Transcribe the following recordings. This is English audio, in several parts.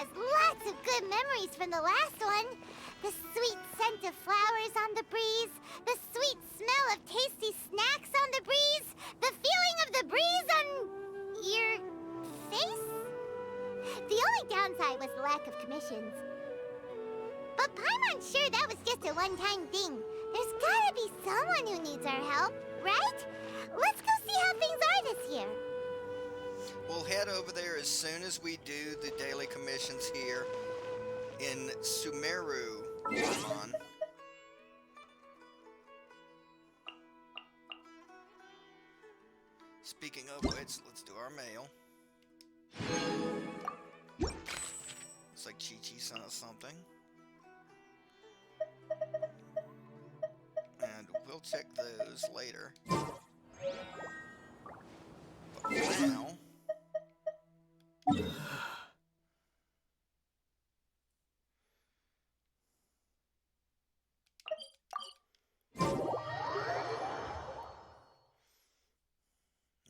has lots of good memories from the last one. The sweet scent of flowers on the breeze, the sweet smell of tasty snacks on the breeze, the feeling of the breeze on your face? The only downside was the lack of commissions. But Paimon's sure that was just a one-time thing. There's gotta be someone who needs our help, right? Let's go see how things are this year. We'll head over there as soon as we do the daily commissions here in Sumeru. Come on. Speaking of which, let's do our mail. Looks like Chi-Chi sent us something. And we'll check those later. But for now...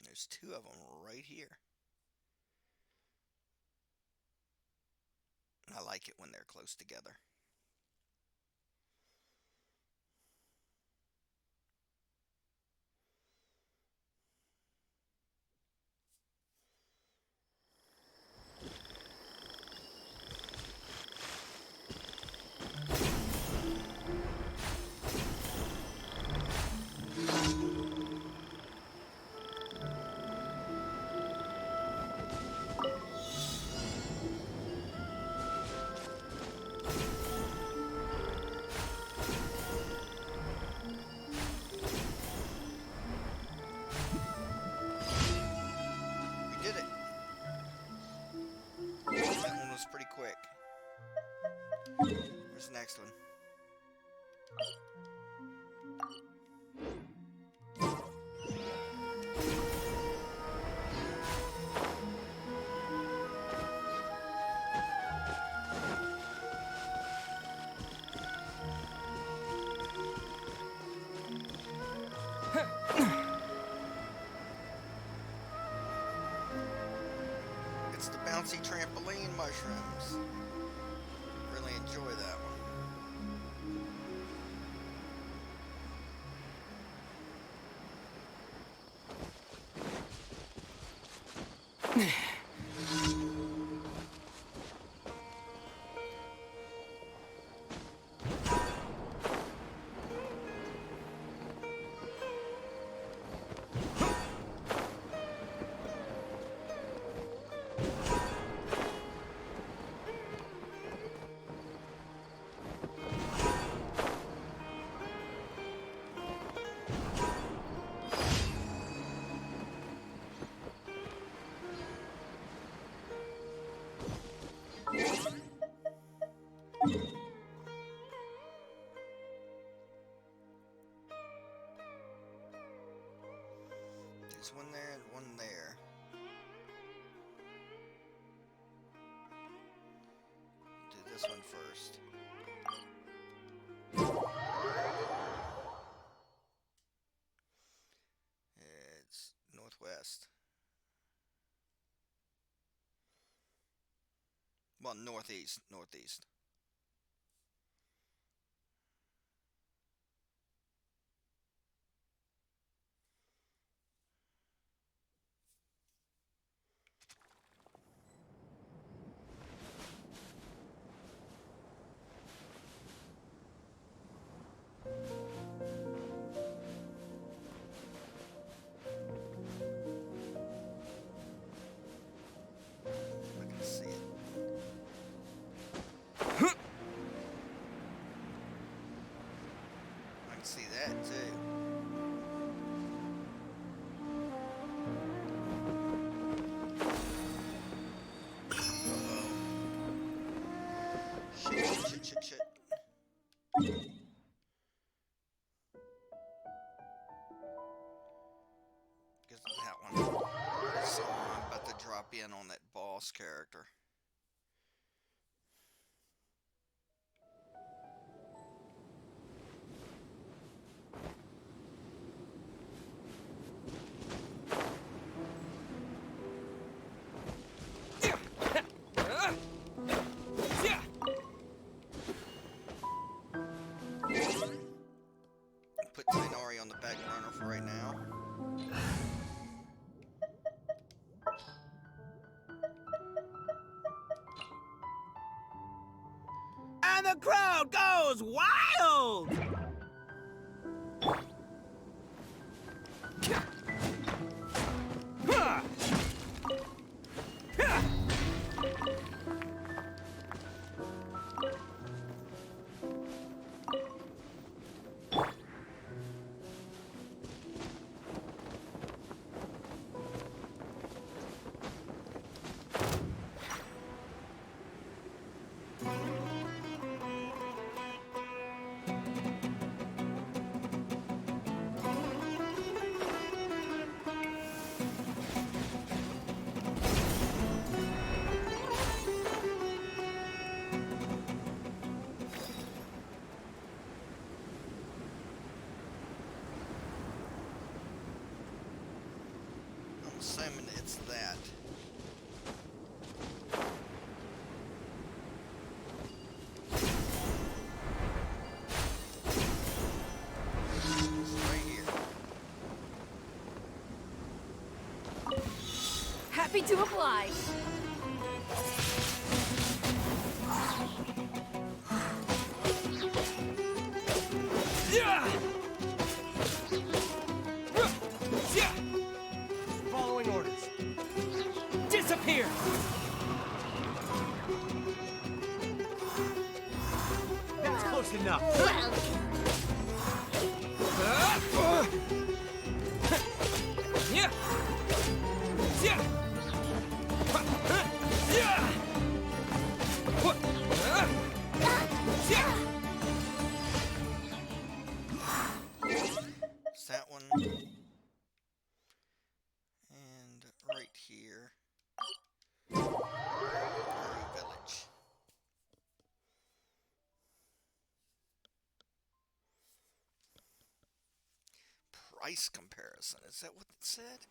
There's two of them right here. I like it when they're close together. Pretty quick. Where's the next one? It's the bouncy trampoline mushrooms. Really enjoy that one. There's one there and one there. Do this one first. It's northwest. Well, northeast. See that too. Uh-oh. Shit. Guess that one. So I'm about to drop in on that boss character. And the crowd goes wild! I'm assuming it's that. It's right here. Happy to oblige. Following orders. Disappear! That's close enough. Yeah. Yeah. It's that one. And right here. Village. Price comparison. Is that what it said?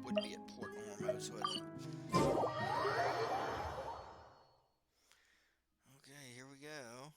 Would be at Port Ormuz, wouldn't it? Okay, here we go.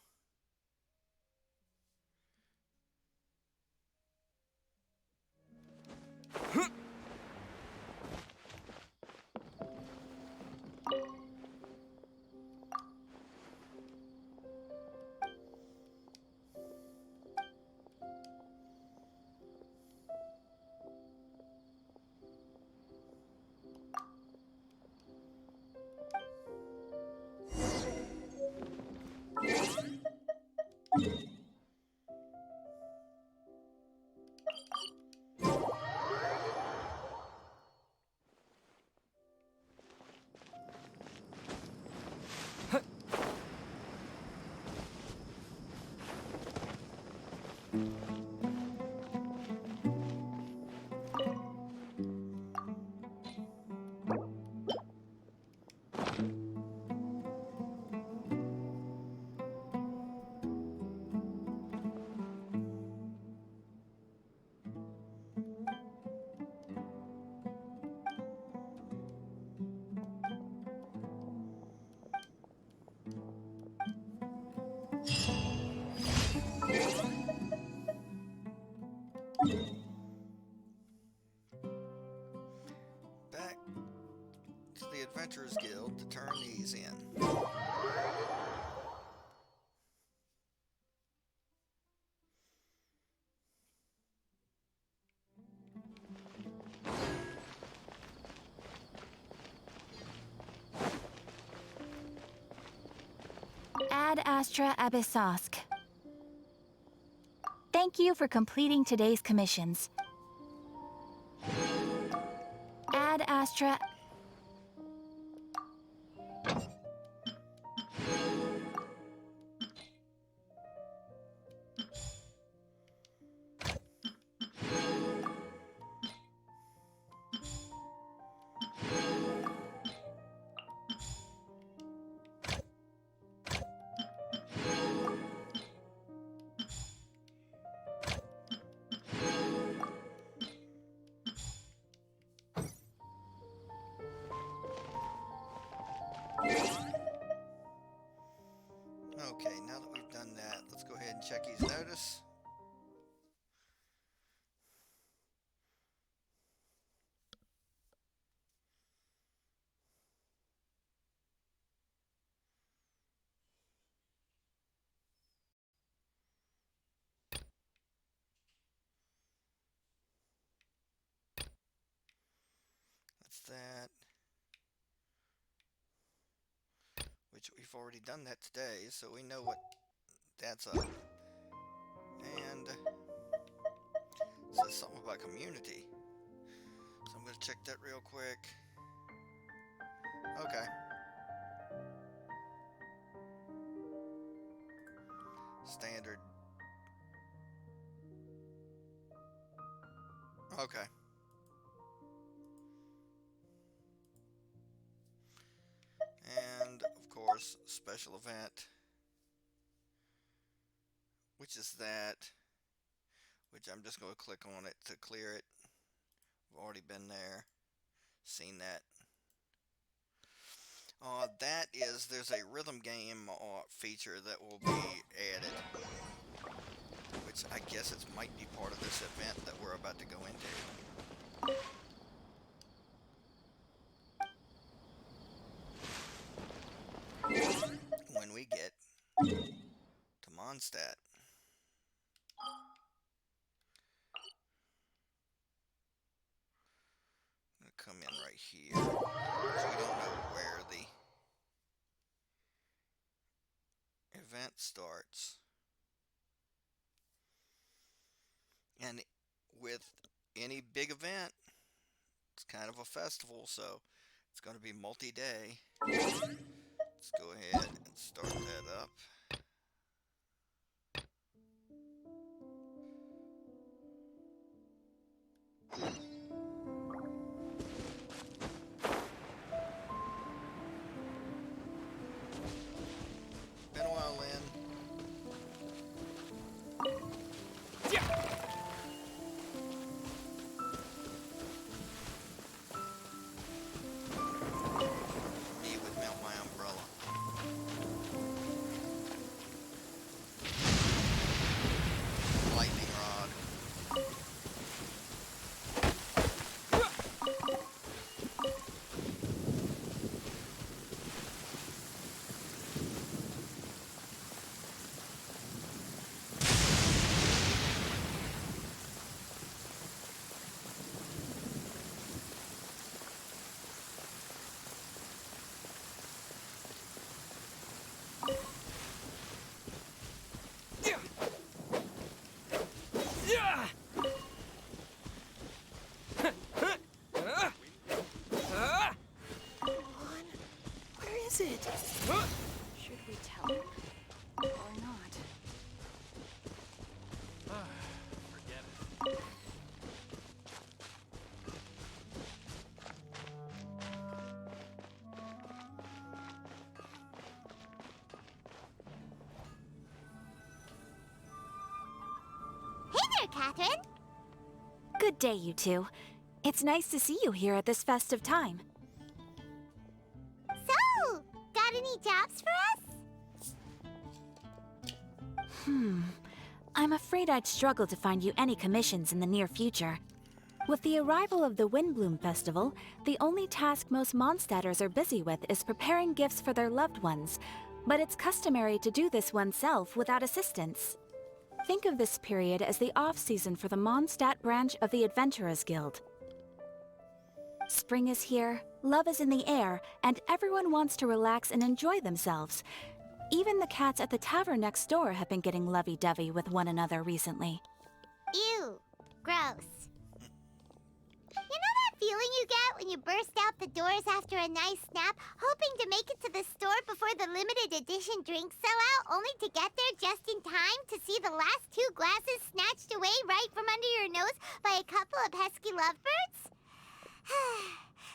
Sorcerer's Guild to turn these in. Ad Astra Abyssosk. Thank you for completing today's commissions. Ad Astra... Okay, now that we've done that, let's go ahead and check his notice. That's that. Which we've already done that today, so we know what that's up. And it says something about community. So I'm going to check that real quick. Okay. Standard. Okay. And, of course, special event. Which is that. Which I'm just going to click on it to clear it. I've already been there. Seen that. That is, there's a rhythm game feature that will be added. Which I guess it might be part of this event that we're about to go into. When we get to Mondstadt. I'm going to come in right here. So we don't know where the event starts. And with any big event, it's kind of a festival, so it's going to be multi-day. Let's go ahead and start that up. Been a while, Lynn. Me would melt my umbrella. Lightning rod. Where is it? Should we tell him or not? Forget it. Hey there, Catherine. Good day, you two. It's nice to see you here at this festive time. So, got any jobs for us? I'm afraid I'd struggle to find you any commissions in the near future. With the arrival of the Windblume Festival, the only task most Mondstadters are busy with is preparing gifts for their loved ones, but it's customary to do this oneself without assistance. Think of this period as the off-season for the Mondstadt branch of the Adventurers Guild. Spring is here, love is in the air, and everyone wants to relax and enjoy themselves. Even the cats at the tavern next door have been getting lovey-dovey with one another recently. Ew. Gross. You know that feeling you get when you burst out the doors after a nice nap, hoping to make it to the store before the limited edition drinks sell out, only to get there just in time to see the last 2 glasses snatched away right from under your nose by a couple of pesky lovebirds?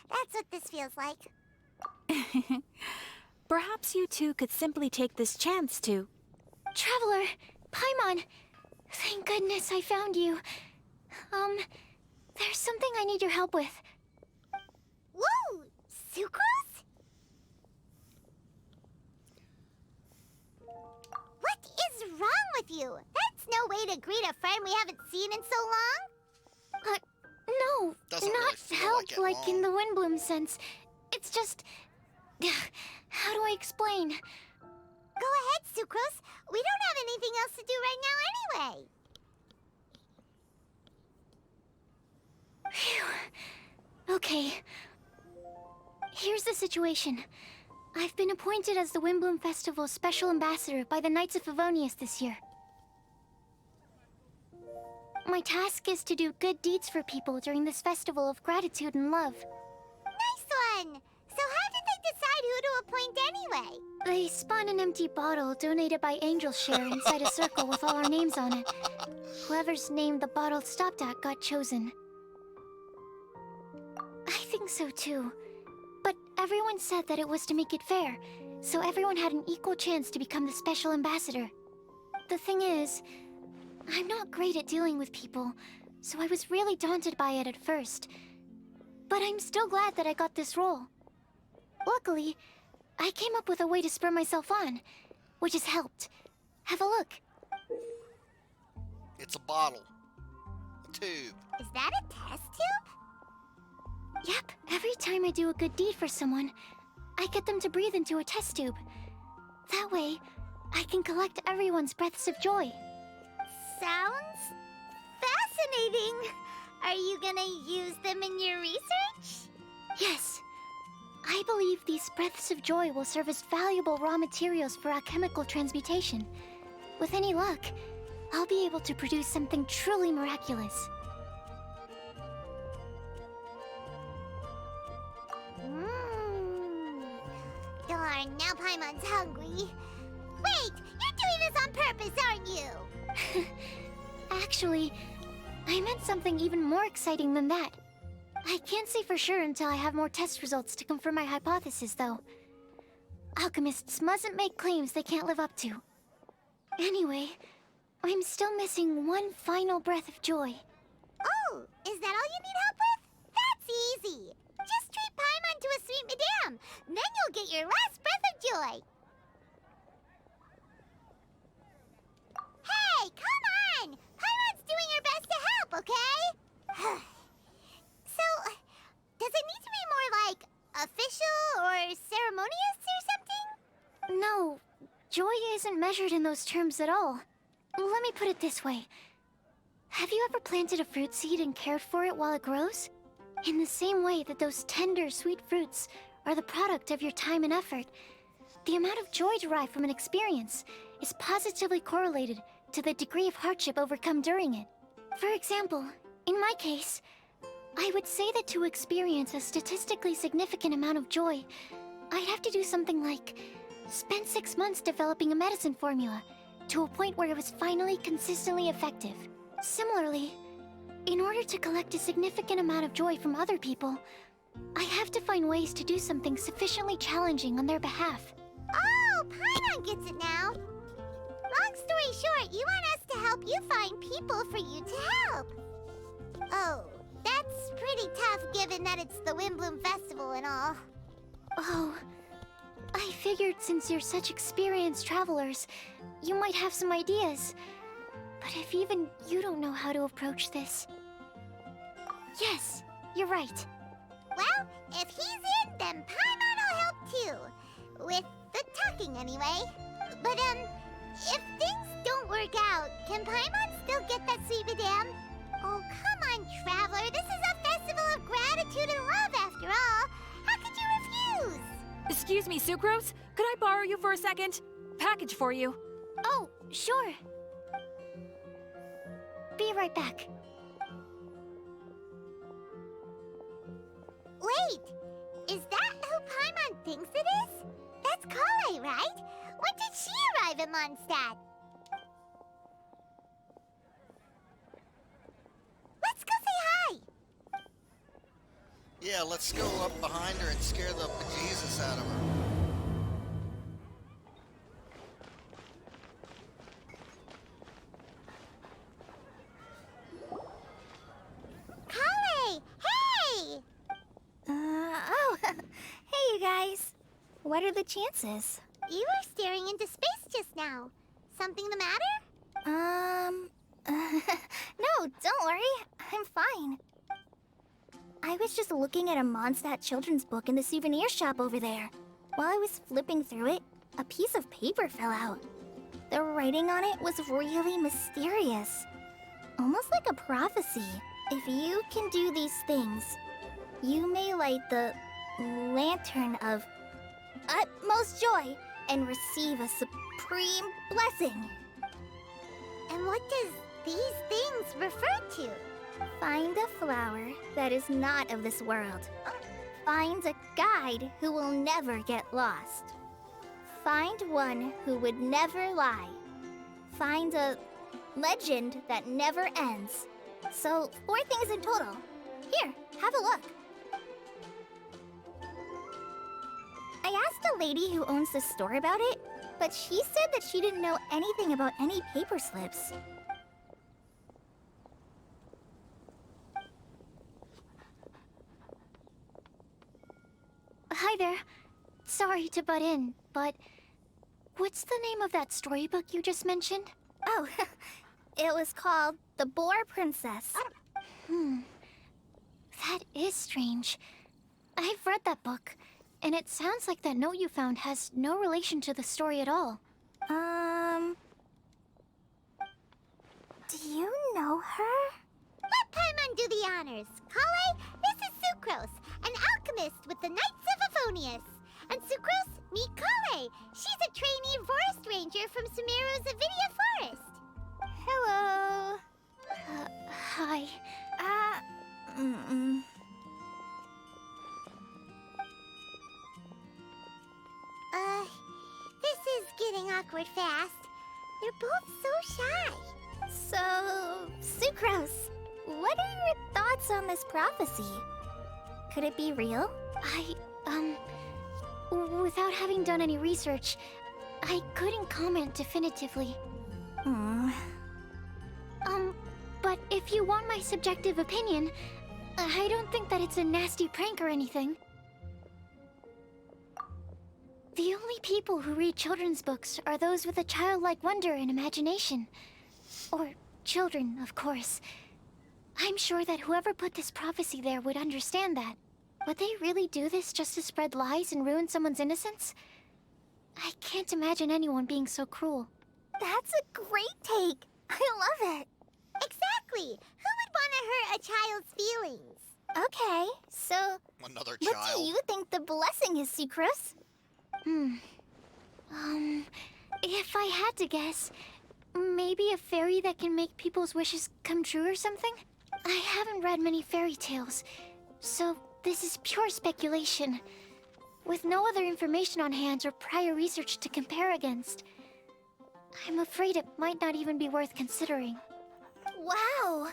That's what this feels like. Perhaps you two could simply take this chance to... Traveler, Paimon, thank goodness I found you. There's something I need your help with. Whoa! Sucrose? What is wrong with you? That's no way to greet a friend we haven't seen in so long. No, Doesn't not really feel help like it like in long. the Windblume sense. It's just... How do I explain? Go ahead, Sucrose. We don't have anything else to do right now anyway. Phew. Okay. Here's the situation. I've been appointed as the Windblume Festival's special ambassador by the Knights of Favonius this year. My task is to do good deeds for people during this festival of gratitude and love. Nice one! So how did they decide who to appoint anyway? They spun an empty bottle donated by Angel's Share inside a circle with all our names on it. Whoever's name the bottle stopped at got chosen. I think so too. But everyone said that it was to make it fair, so everyone had an equal chance to become the special ambassador. The thing is, I'm not great at dealing with people, so I was really daunted by it at first. But I'm still glad that I got this role. Luckily, I came up with a way to spur myself on, which has helped. Have a look. It's a bottle. A tube. Is that a test tube? Yep, every time I do a good deed for someone, I get them to breathe into a test tube. That way, I can collect everyone's breaths of joy. Sounds fascinating. Are you gonna use them in your research? Yes. I believe these breaths of joy will serve as valuable raw materials for alchemical transmutation. With any luck, I'll be able to produce something truly miraculous. Darn, now Paimon's hungry. Wait, you're doing this on purpose, aren't you? Actually, I meant something even more exciting than that. I can't say for sure until I have more test results to confirm my hypothesis, though. Alchemists mustn't make claims they can't live up to. Anyway, I'm still missing one final breath of joy. Oh, is that all you need help with? That's easy. Just treat Paimon to a sweet madame. Then you'll get your last breath of joy. Hey, come on! Paimon's doing her best to help, okay? So, does it need to be more like official or ceremonious or something? No, joy isn't measured in those terms at all. Let me put it this way. Have you ever planted a fruit seed and cared for it while it grows? In the same way that those tender, sweet fruits are the product of your time and effort, the amount of joy derived from an experience is positively correlated to the degree of hardship overcome during it. For example, in my case, I would say that to experience a statistically significant amount of joy, I'd have to do something like spend 6 months developing a medicine formula to a point where it was finally consistently effective. Similarly, in order to collect a significant amount of joy from other people, I have to find ways to do something sufficiently challenging on their behalf. Oh, Paimon gets it now. Long story short, you want us to help you find people for you to help. Oh, that's pretty tough given that it's the Windblume Festival and all. Oh, I figured since you're such experienced travelers, you might have some ideas. But if even you don't know how to approach this... Yes, you're right. Well, if he's in, then Paimon will help too. With the talking, anyway. But, if things don't work out, can Paimon still get that sweet madame? Oh, come on, Traveler. This is a festival of gratitude and love, after all. How could you refuse? Excuse me, Sucrose? Could I borrow you for a second? Package for you. Oh, sure. Be right back. Wait, is that who Paimon thinks it is? That's Collei, right? When did she arrive in Mondstadt? Let's go say hi! Yeah, let's go up behind her and scare the bejesus out of her. Collei! Hey! Oh, hey you guys. What are the chances? You were staring into space just now. Something the matter? No, don't worry. I'm fine. I was just looking at a Mondstadt children's book in the souvenir shop over there. While I was flipping through it, a piece of paper fell out. The writing on it was really mysterious. Almost like a prophecy. If you can do these things, you may light the lantern of utmost joy and receive a supreme blessing. And what does these things refer to? Find a flower that is not of this world. Find a guide who will never get lost. Find one who would never lie. Find a legend that never ends. So, 4 things in total. Here, have a look. I asked a lady who owns the store about it, but she said that she didn't know anything about any paper slips. Hi there. Sorry to butt in, but what's the name of that storybook you just mentioned? Oh, it was called The Boar Princess. That is strange. I've read that book, and it sounds like that note you found has no relation to the story at all. Do you know her? Let Paimon do the honors. Collei, this is Sucrose, an alchemist with the Knights of Euphonius. And Sucrose, meet Collei. She's a trainee forest ranger from Sumeru's Avidia Forest. Hello. Hi. This is getting awkward fast. They're both so shy. So, Sucrose, what are your thoughts on this prophecy? Could it be real? Without having done any research, I couldn't comment definitively. But if you want my subjective opinion, I don't think that it's a nasty prank or anything. The only people who read children's books are those with a childlike wonder and imagination. Or children, of course. I'm sure that whoever put this prophecy there would understand that. Would they really do this just to spread lies and ruin someone's innocence? I can't imagine anyone being so cruel. That's a great take. I love it. Exactly. Who would want to hurt a child's feelings? Okay, so Another what child. do you think the blessing is, Sucrose? If I had to guess, maybe a fairy that can make people's wishes come true or something? I haven't read many fairy tales, so this is pure speculation. With no other information on hand or prior research to compare against, I'm afraid it might not even be worth considering. Wow!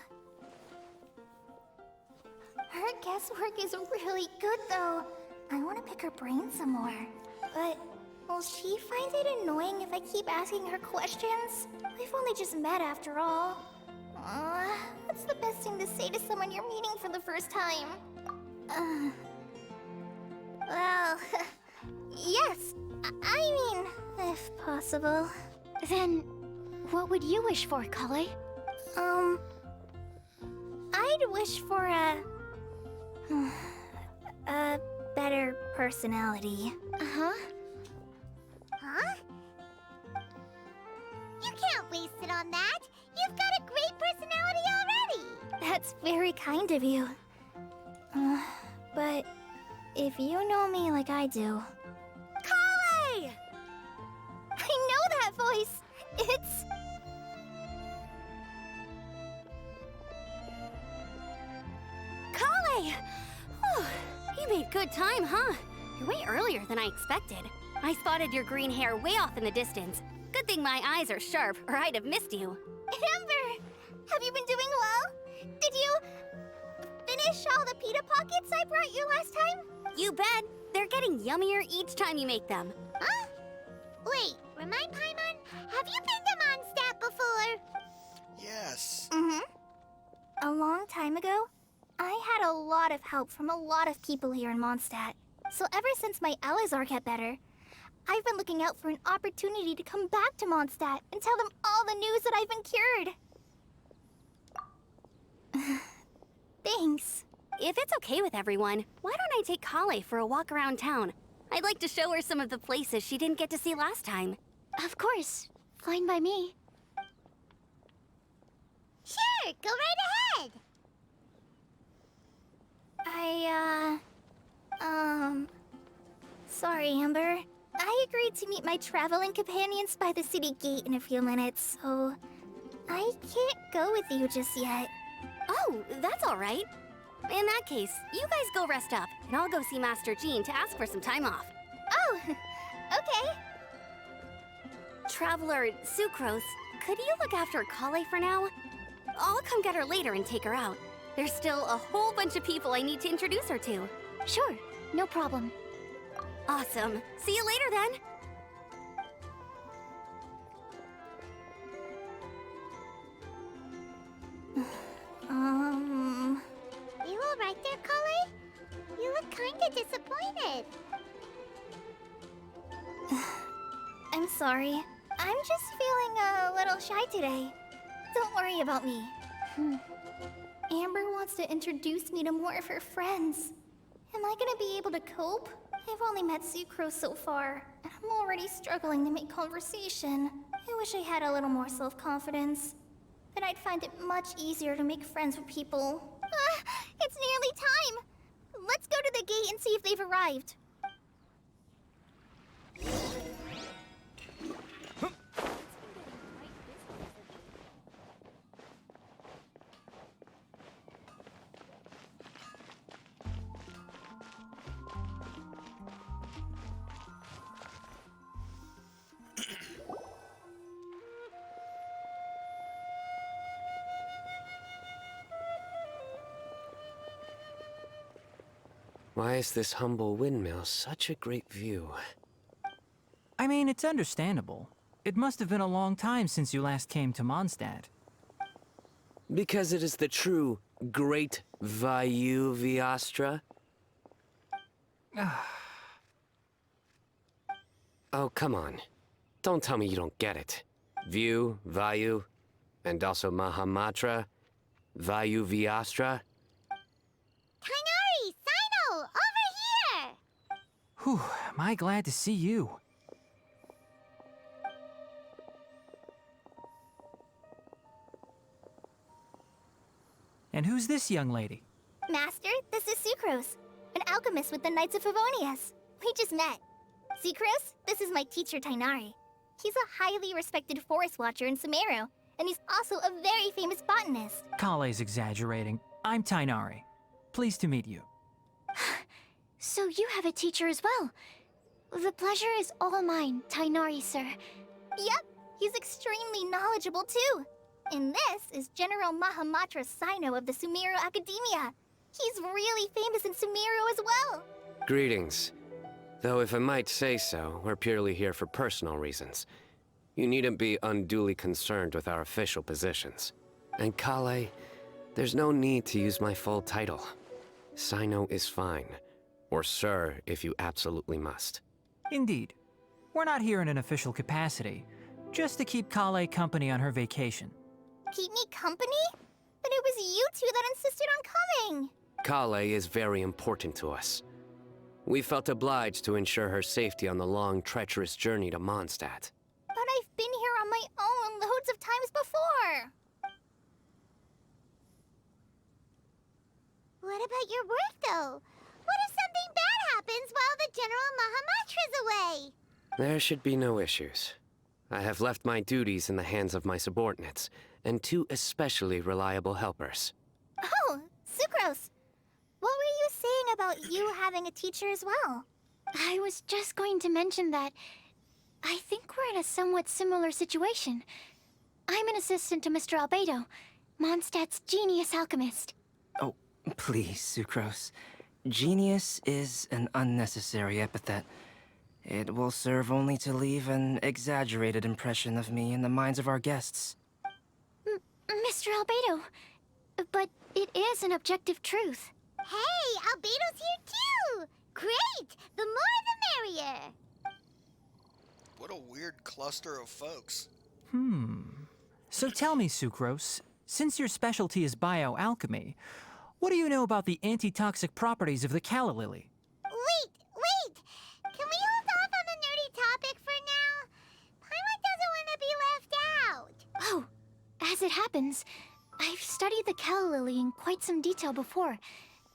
Her guesswork is really good, though. I want to pick her brain some more. But will she find it annoying if I keep asking her questions? We've only just met after all. What's the best thing to say to someone you're meeting for the first time? Well, yes. I mean, if possible. Then, what would you wish for, Collei? I'd wish for a A better personality. Huh? You can't waste it on that. You've got a great personality already. That's very kind of you. But if you know me like I do... Collei! I know that voice! It's... Collei! Whew, you made good time, huh? You're way earlier than I expected. I spotted your green hair way off in the distance. Good thing my eyes are sharp, or I'd have missed you. Amber! Have you been doing well? Did you... finish all the pita pockets I brought you last time? You bet. They're getting yummier each time you make them. Huh? Wait, remind Paimon, have you been to Mondstadt before? Yes. A long time ago, I had a lot of help from a lot of people here in Mondstadt. So ever since my Elazar got better, I've been looking out for an opportunity to come back to Mondstadt and tell them all the news that I've been cured. Thanks. If it's okay with everyone, why don't I take Collei for a walk around town? I'd like to show her some of the places she didn't get to see last time. Of course. Fine by me. Sure, go right ahead. Sorry, Amber. I agreed to meet my traveling companions by the city gate in a few minutes, so... I can't go with you just yet. Oh, that's all right. In that case, you guys go rest up, and I'll go see Master Jean to ask for some time off. Oh, okay. Traveler Sucrose, could you look after Collei for now? I'll come get her later and take her out. There's still a whole bunch of people I need to introduce her to. Sure, no problem. Awesome. See you later then. You all right there, Collei? You look kinda disappointed. I'm sorry. I'm just feeling a little shy today. Don't worry about me. Amber wants to introduce me to more of her friends. Am I gonna be able to cope? I've only met Sucrose so far, and I'm already struggling to make conversation. I wish I had a little more self-confidence. Then I'd find it much easier to make friends with people. It's nearly time! Let's go to the gate and see if they've arrived. Why is this humble windmill such a great view? I mean, it's understandable. It must have been a long time since you last came to Mondstadt. Because it is the true Great Vayu Viastra? Oh, come on. Don't tell me you don't get it. View, Vayu, and also Mahamatra, Vayu Viastra. Tighnari! Cyno! Over here! Whew, am I glad to see you. And who's this young lady? Master, this is Sucrose, an alchemist with the Knights of Favonius. We just met. Sucrose, this is my teacher Tighnari. He's a highly respected forest watcher in Sumeru, and he's also a very famous botanist. Collei's exaggerating. I'm Tighnari. Pleased to meet you. So you have a teacher as well. The pleasure is all mine, Tighnari, sir. Yep, he's extremely knowledgeable too. And this is General Mahamatra Cyno of the Sumeru Academia. He's really famous in Sumeru as well. Greetings. Though if I might say so, we're purely here for personal reasons. You needn't be unduly concerned with our official positions. And Collei, there's no need to use my full title. Cyno is fine. Or sir, if you absolutely must. Indeed. We're not here in an official capacity, just to keep Collei company on her vacation. Keep me company? But it was you two that insisted on coming. Collei is very important to us. We felt obliged to ensure her safety on the long, treacherous journey to Mondstadt. But I've been here on my own loads of times before. What about your work, though? What if something bad happens while the General Mahamatra's away? There should be no issues. I have left my duties in the hands of my subordinates, and 2 especially reliable helpers. Oh, Sucrose. What were you saying about you having a teacher as well? I was just going to mention that I think we're in a somewhat similar situation. I'm an assistant to Mr. Albedo, Mondstadt's genius alchemist. Oh, please, Sucrose. Genius is an unnecessary epithet. It will serve only to leave an exaggerated impression of me in the minds of our guests. Mr. Albedo, but it is an objective truth. Hey, Albedo's here too! Great! The more the merrier! What a weird cluster of folks. So tell me, Sucrose, since your specialty is bioalchemy, what do you know about the antitoxic properties of the calla lily? Wait! Can we hold off on the nerdy topic for now? Paimon doesn't want to be left out. Oh, as it happens, I've studied the calla lily in quite some detail before,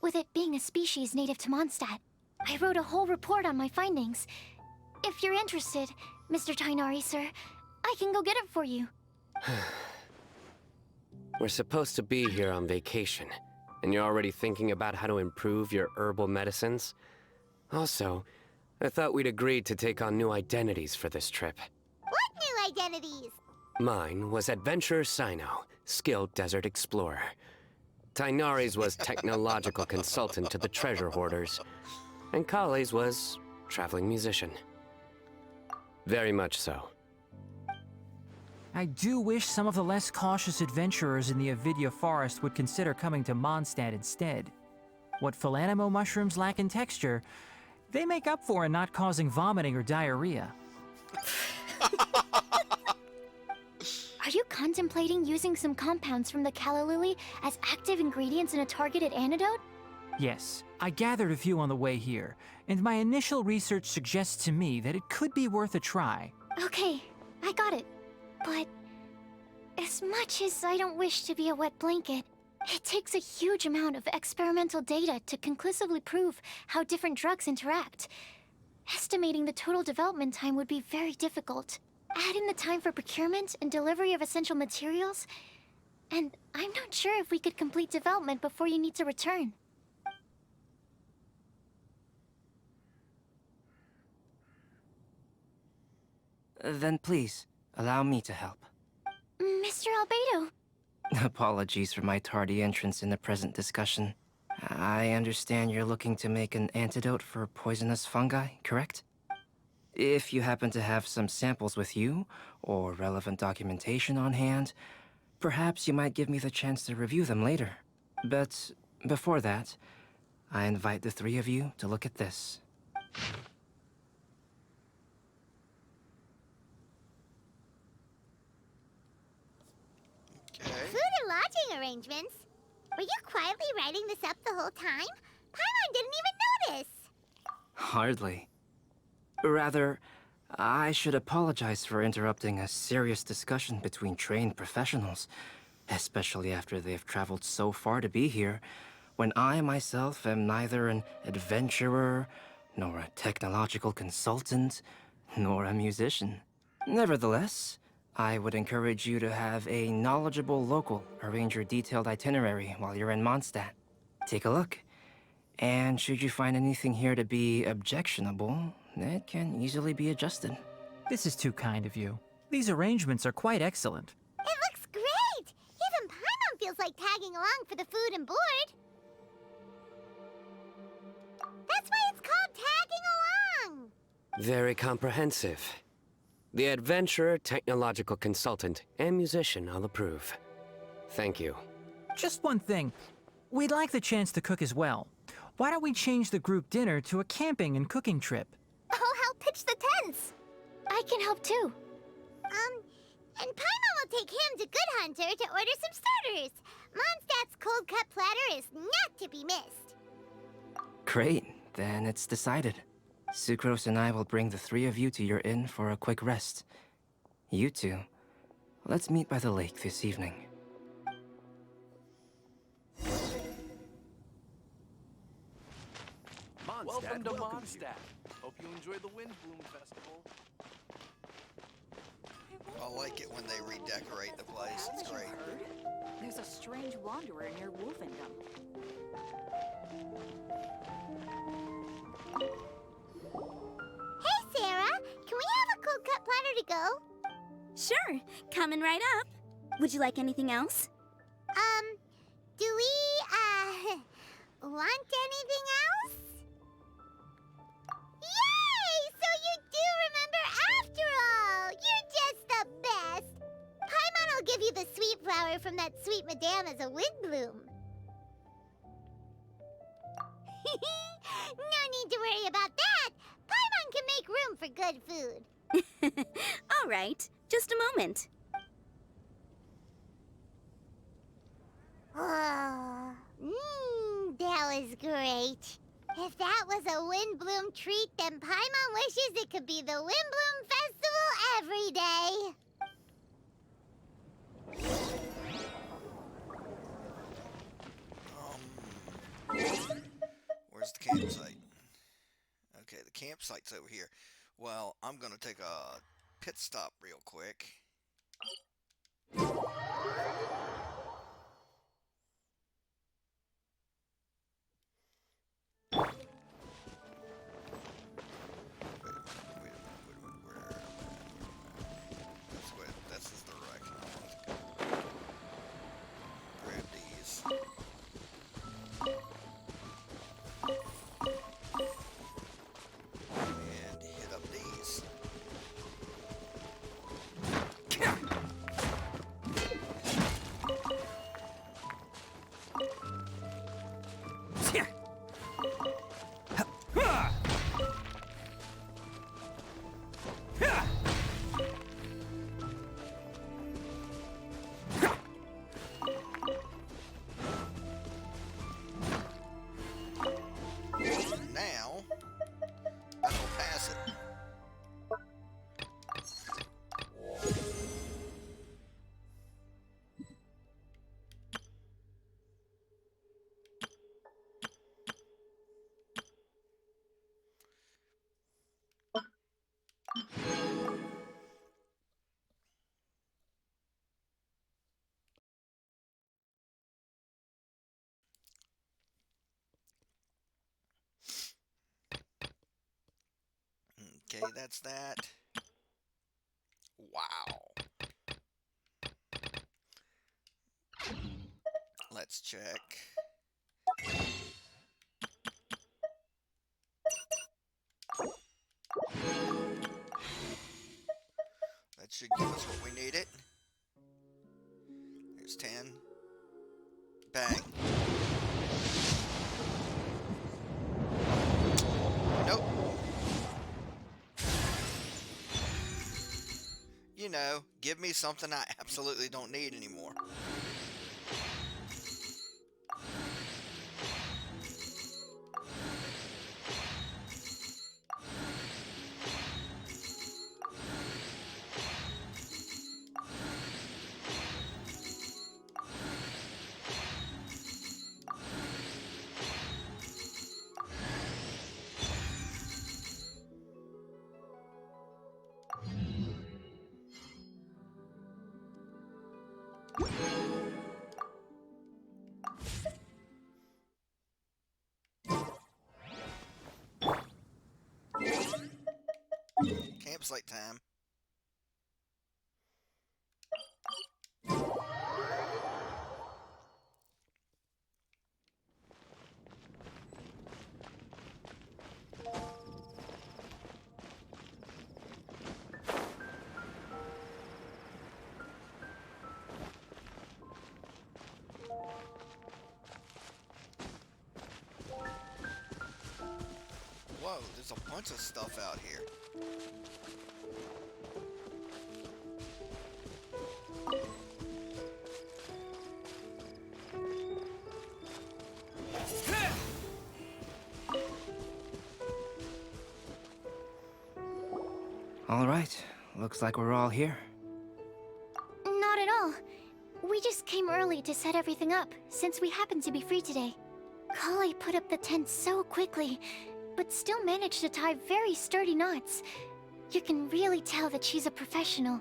with it being a species native to Mondstadt. I wrote a whole report on my findings. If you're interested, Mr. Tighnari, sir, I can go get it for you. We're supposed to be here on vacation, and you're already thinking about how to improve your herbal medicines? Also, I thought we'd agreed to take on new identities for this trip. What new identities? Mine was Adventurer Cyno, skilled desert explorer. Tighnari's was technological consultant to the treasure hoarders, and Collei's was traveling musician. Very much so. I do wish some of the less cautious adventurers in the Avidya forest would consider coming to Mondstadt instead. What Philanimo mushrooms lack in texture, they make up for in not causing vomiting or diarrhea. Are you contemplating using some compounds from the calla lily as active ingredients in a targeted antidote? Yes, I gathered a few on the way here, and my initial research suggests to me that it could be worth a try. Okay, I got it. But as much as I don't wish to be a wet blanket, it takes a huge amount of experimental data to conclusively prove how different drugs interact. Estimating the total development time would be very difficult. Add in the time for procurement and delivery of essential materials, and I'm not sure if we could complete development before you need to return. Then please, allow me to help. Mr. Albedo. Apologies for my tardy entrance in the present discussion. I understand you're looking to make an antidote for poisonous fungi, correct? If you happen to have some samples with you, or relevant documentation on hand, perhaps you might give me the chance to review them later. But before that, I invite the 3 of you to look at this. Okay. Food and lodging arrangements? Were you quietly writing this up the whole time? Paimon didn't even notice. Hardly. Rather, I should apologize for interrupting a serious discussion between trained professionals, especially after they've traveled so far to be here, when I myself am neither an adventurer, nor a technological consultant, nor a musician. Nevertheless, I would encourage you to have a knowledgeable local arrange your detailed itinerary while you're in Mondstadt. Take a look, and should you find anything here to be objectionable, it can easily be adjusted. This is too kind of you. These arrangements are quite excellent. It looks great! Even Paimon feels like tagging along for the food and board. That's why it's called tagging along! Very comprehensive. The adventurer, technological consultant, and musician I'll approve. Thank you. Just one thing. We'd like the chance to cook as well. Why don't we change the group dinner to a camping and cooking trip? I'll help pitch the tents! I can help too. And Paimon will take him to Good Hunter to order some starters. Mondstadt's cold cut platter is not to be missed. Great, then it's decided. Sucrose and I will bring the three of you to your inn for a quick rest. You two, let's meet by the lake this evening. Welcome to Mondstadt. Hope you enjoy the Windblume Festival. I like it when they redecorate the place. It's great. There's a strange wanderer near Wolfendom. Hey, Sarah! Can we have a cold cut platter to go? Sure, coming right up. Would you like anything else? Do we, want anything else? Yay! So you do remember after all! You're just the best! Paimon will give you the sweet flower from that sweet madame as a windbloom. No need to worry about that! Paimon can make room for good food. All right, just a moment. Oh, that was great. If that was a Windblume treat, then Paimon wishes it could be the Windblume Festival every day. Where's the campsite? Okay, the campsite's over here. Well, I'm gonna take a pit stop real quick. This is the direction I want to go. Grab these. And hit up these. Now, I will pass it. Okay, that's that. Wow. Let's check. That should give us what we needed. Here's 10. Bang. Nope. You know, give me something I absolutely don't need anymore. Campsite time. Whoa, there's a bunch of stuff out here. All right. Looks like we're all here. Not at all. We just came early to set everything up, since we happen to be free today. Collei put up the tent so quickly, but still managed to tie very sturdy knots. You can really tell that she's a professional.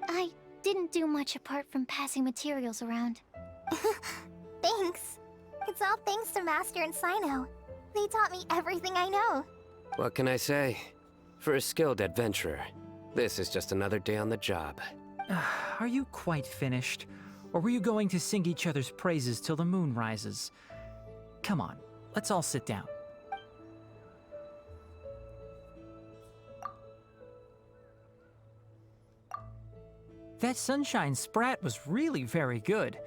I didn't do much apart from passing materials around. Thanks. It's all thanks to Master and Cyno. They taught me everything I know. What can I say? For a skilled adventurer, this is just another day on the job. Are you quite finished? Or were you going to sing each other's praises till the moon rises? Come on, let's all sit down. That sunshine sprat was really very good.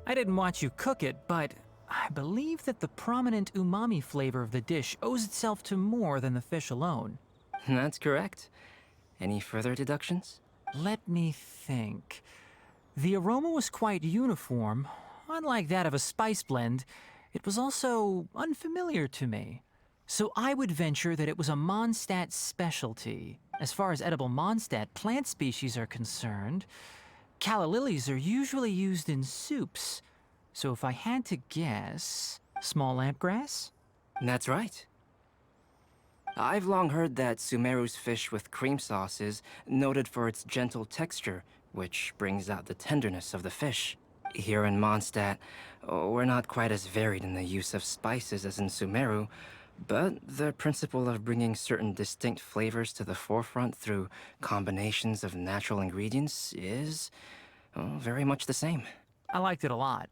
I didn't watch you cook it, but I believe that the prominent umami flavor of the dish owes itself to more than the fish alone. That's correct. Any further deductions? Let me think. The aroma was quite uniform. Unlike that of a spice blend, it was also unfamiliar to me. So I would venture that it was a Mondstadt specialty. As far as edible Mondstadt plant species are concerned, calla lilies are usually used in soups. So if I had to guess, small lampgrass? That's right. I've long heard that Sumeru's fish with cream sauce is noted for its gentle texture, which brings out the tenderness of the fish. Here in Mondstadt, we're not quite as varied in the use of spices as in Sumeru, but the principle of bringing certain distinct flavors to the forefront through combinations of natural ingredients is very much the same. I liked it a lot.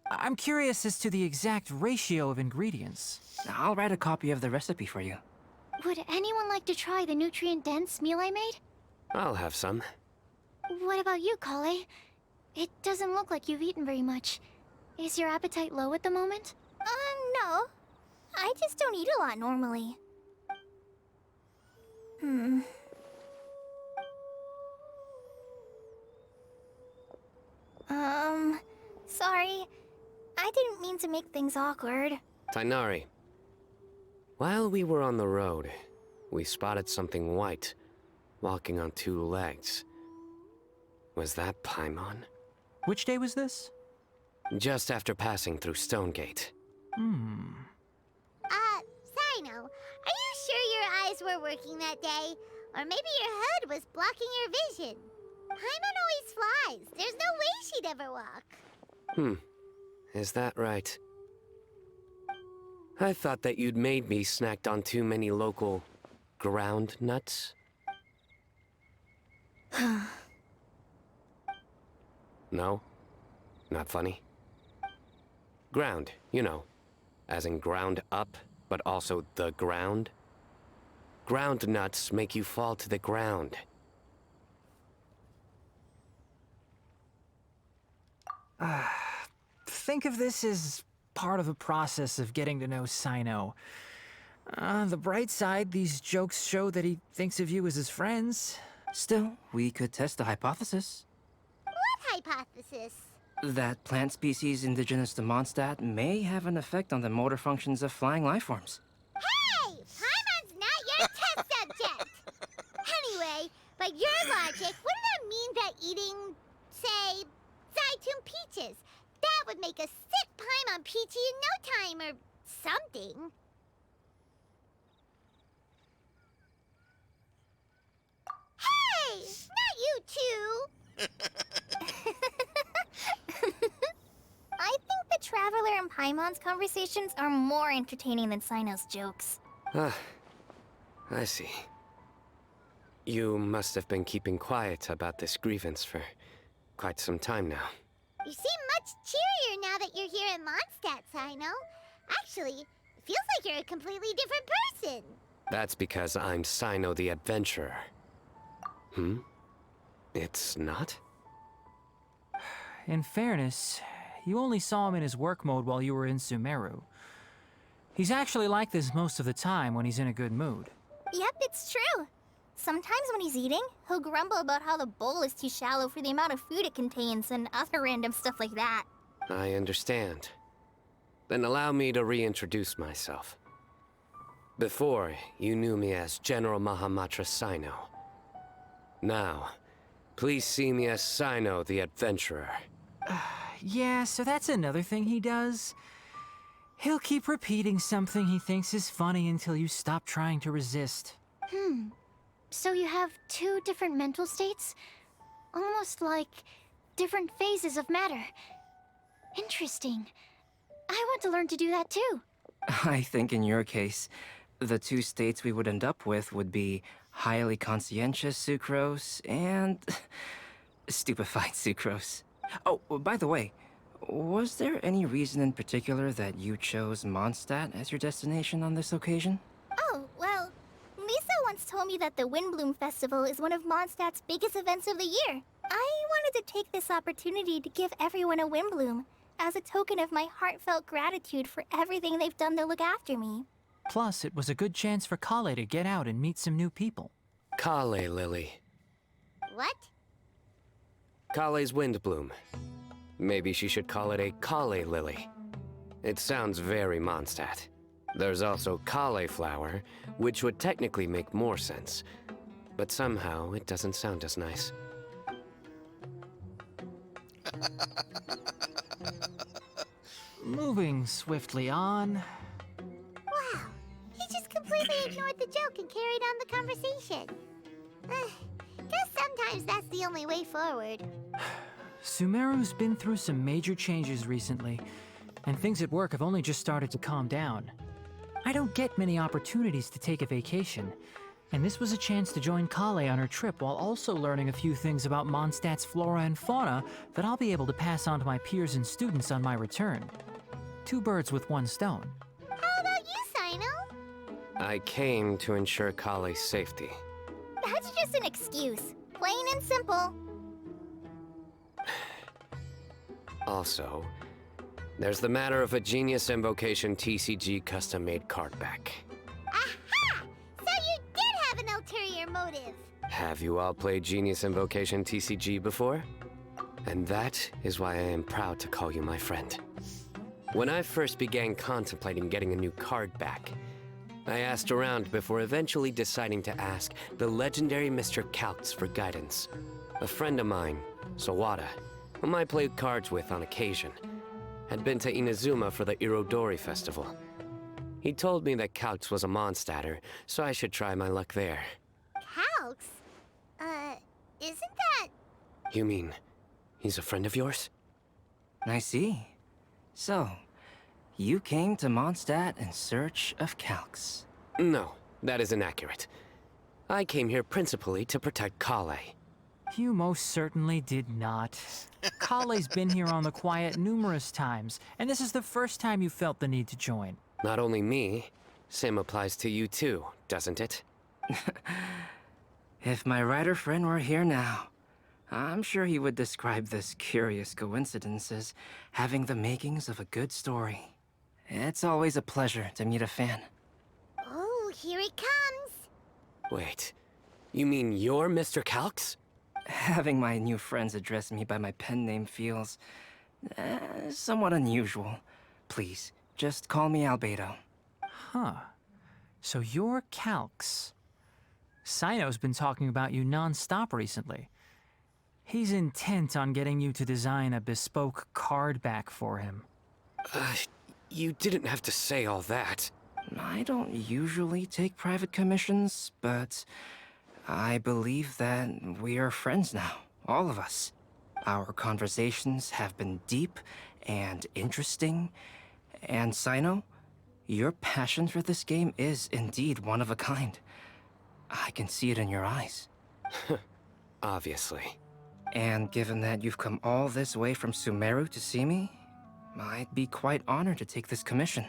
I'm curious as to the exact ratio of ingredients. I'll write a copy of the recipe for you. Would anyone like to try the nutrient-dense meal I made? I'll have some. What about you, Collei? It doesn't look like you've eaten very much. Is your appetite low at the moment? No. I just don't eat a lot normally. Sorry. I didn't mean to make things awkward. Tighnari. While we were on the road, we spotted something white, walking on two legs. Was that Paimon? Which day was this? Just after passing through Stonegate. Cyno, are you sure your eyes were working that day? Or maybe your hood was blocking your vision? Paimon always flies. There's no way she'd ever walk. Is that right? I thought that you'd made me snacked on too many local ground nuts. No? Not funny? Ground, you know. As in ground up, but also the ground. Ground nuts make you fall to the ground. Think of this as part of the process of getting to know Cyno. On the bright side, these jokes show that he thinks of you as his friends. Still, we could test the hypothesis. What hypothesis? That plant species indigenous to Mondstadt may have an effect on the motor functions of flying lifeforms. Hey! Paimon's not your test subject! Anyway, by your logic, wouldn't that mean that eating, say, Zaitun peaches, that would make a sick Paimon peachy in no time or something? Hey! Not you two! I think the Traveler and Paimon's conversations are more entertaining than Cyno's jokes. I see. You must have been keeping quiet about this grievance for quite some time now. You seem much cheerier now that you're here in Mondstadt, Cyno. Actually, it feels like you're a completely different person. That's because I'm Cyno the Adventurer. It's not? In fairness, you only saw him in his work mode while you were in Sumeru. He's actually like this most of the time when he's in a good mood. Yep, it's true. Sometimes when he's eating, he'll grumble about how the bowl is too shallow for the amount of food it contains and other random stuff like that. I understand. Then allow me to reintroduce myself. Before, you knew me as General Mahamatra Cyno. Now, please see me as Cyno the Adventurer. Yeah, so that's another thing he does. He'll keep repeating something he thinks is funny until you stop trying to resist. So you have two different mental states? Almost like different phases of matter. Interesting. I want to learn to do that too. I think in your case, the two states we would end up with would be highly conscientious Sucrose and stupefied Sucrose. Oh, by the way, was there any reason in particular that you chose Mondstadt as your destination on this occasion? Oh, well, Lisa once told me that the Windblume Festival is one of Mondstadt's biggest events of the year. I wanted to take this opportunity to give everyone a Windblume, as a token of my heartfelt gratitude for everything they've done to look after me. Plus, it was a good chance for Collei to get out and meet some new people. Collei, Lily. What? Collei's Windblume. Maybe she should call it a Collei Lily. It sounds very Mondstadt. There's also Collei Flower, which would technically make more sense. But somehow, it doesn't sound as nice. Moving swiftly on. Wow, he just completely ignored the joke and carried on the conversation. Guess sometimes that's the only way forward. Sumeru's been through some major changes recently, and things at work have only just started to calm down. I don't get many opportunities to take a vacation, and this was a chance to join Collei on her trip while also learning a few things about Mondstadt's flora and fauna that I'll be able to pass on to my peers and students on my return. Two birds with one stone. How about you, Cyno? I came to ensure Collei's safety. That's just an excuse. Plain and simple. Also, there's the matter of a Genius Invocation TCG custom-made card back. Aha! So you did have an ulterior motive. Have you all played Genius Invocation TCG before? And that is why I am proud to call you my friend. When I first began contemplating getting a new card back, I asked around before eventually deciding to ask the legendary Mr. Calx for guidance. A friend of mine, Sawada, whom I played cards with on occasion, had been to Inazuma for the Irodori Festival. He told me that Calx was a Mondstadter, so I should try my luck there. Calx? Isn't that... You mean, he's a friend of yours? I see. So, you came to Mondstadt in search of Calx. No, that is inaccurate. I came here principally to protect Collei. You most certainly did not. Collei's been here on the quiet numerous times, and this is the first time you felt the need to join. Not only me, same applies to you too, doesn't it? If my writer friend were here now, I'm sure he would describe this curious coincidence as having the makings of a good story. It's always a pleasure to meet a fan. Oh, here he comes. Wait, you mean you're Mr. Calx? Having my new friends address me by my pen name feels somewhat unusual. Please, just call me Albedo. Huh. So you're Calx. Cyno's been talking about you non-stop recently. He's intent on getting you to design a bespoke card back for him. You didn't have to say all that. I don't usually take private commissions, but I believe that we are friends now, all of us. Our conversations have been deep and interesting, and Cyno, your passion for this game is indeed one of a kind. I can see it in your eyes. Obviously. And given that you've come all this way from Sumeru to see me, I'd be quite honored to take this commission.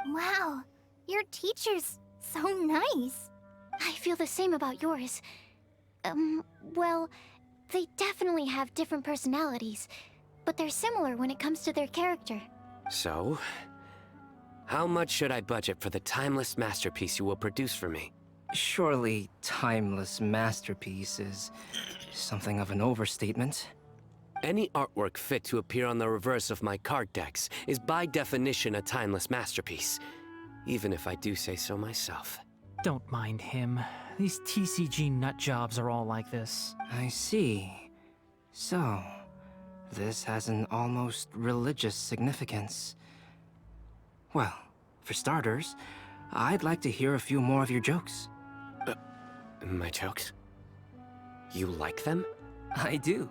Wow, your teacher's so nice. I feel the same about yours. Well, they definitely have different personalities, but they're similar when it comes to their character. So, how much should I budget for the timeless masterpiece you will produce for me? Surely, timeless masterpiece is something of an overstatement. Any artwork fit to appear on the reverse of my card decks is by definition a timeless masterpiece, even if I do say so myself. Don't mind him. These TCG nutjobs are all like this. I see. So, this has an almost religious significance. Well, for starters, I'd like to hear a few more of your jokes. My jokes? You like them? I do.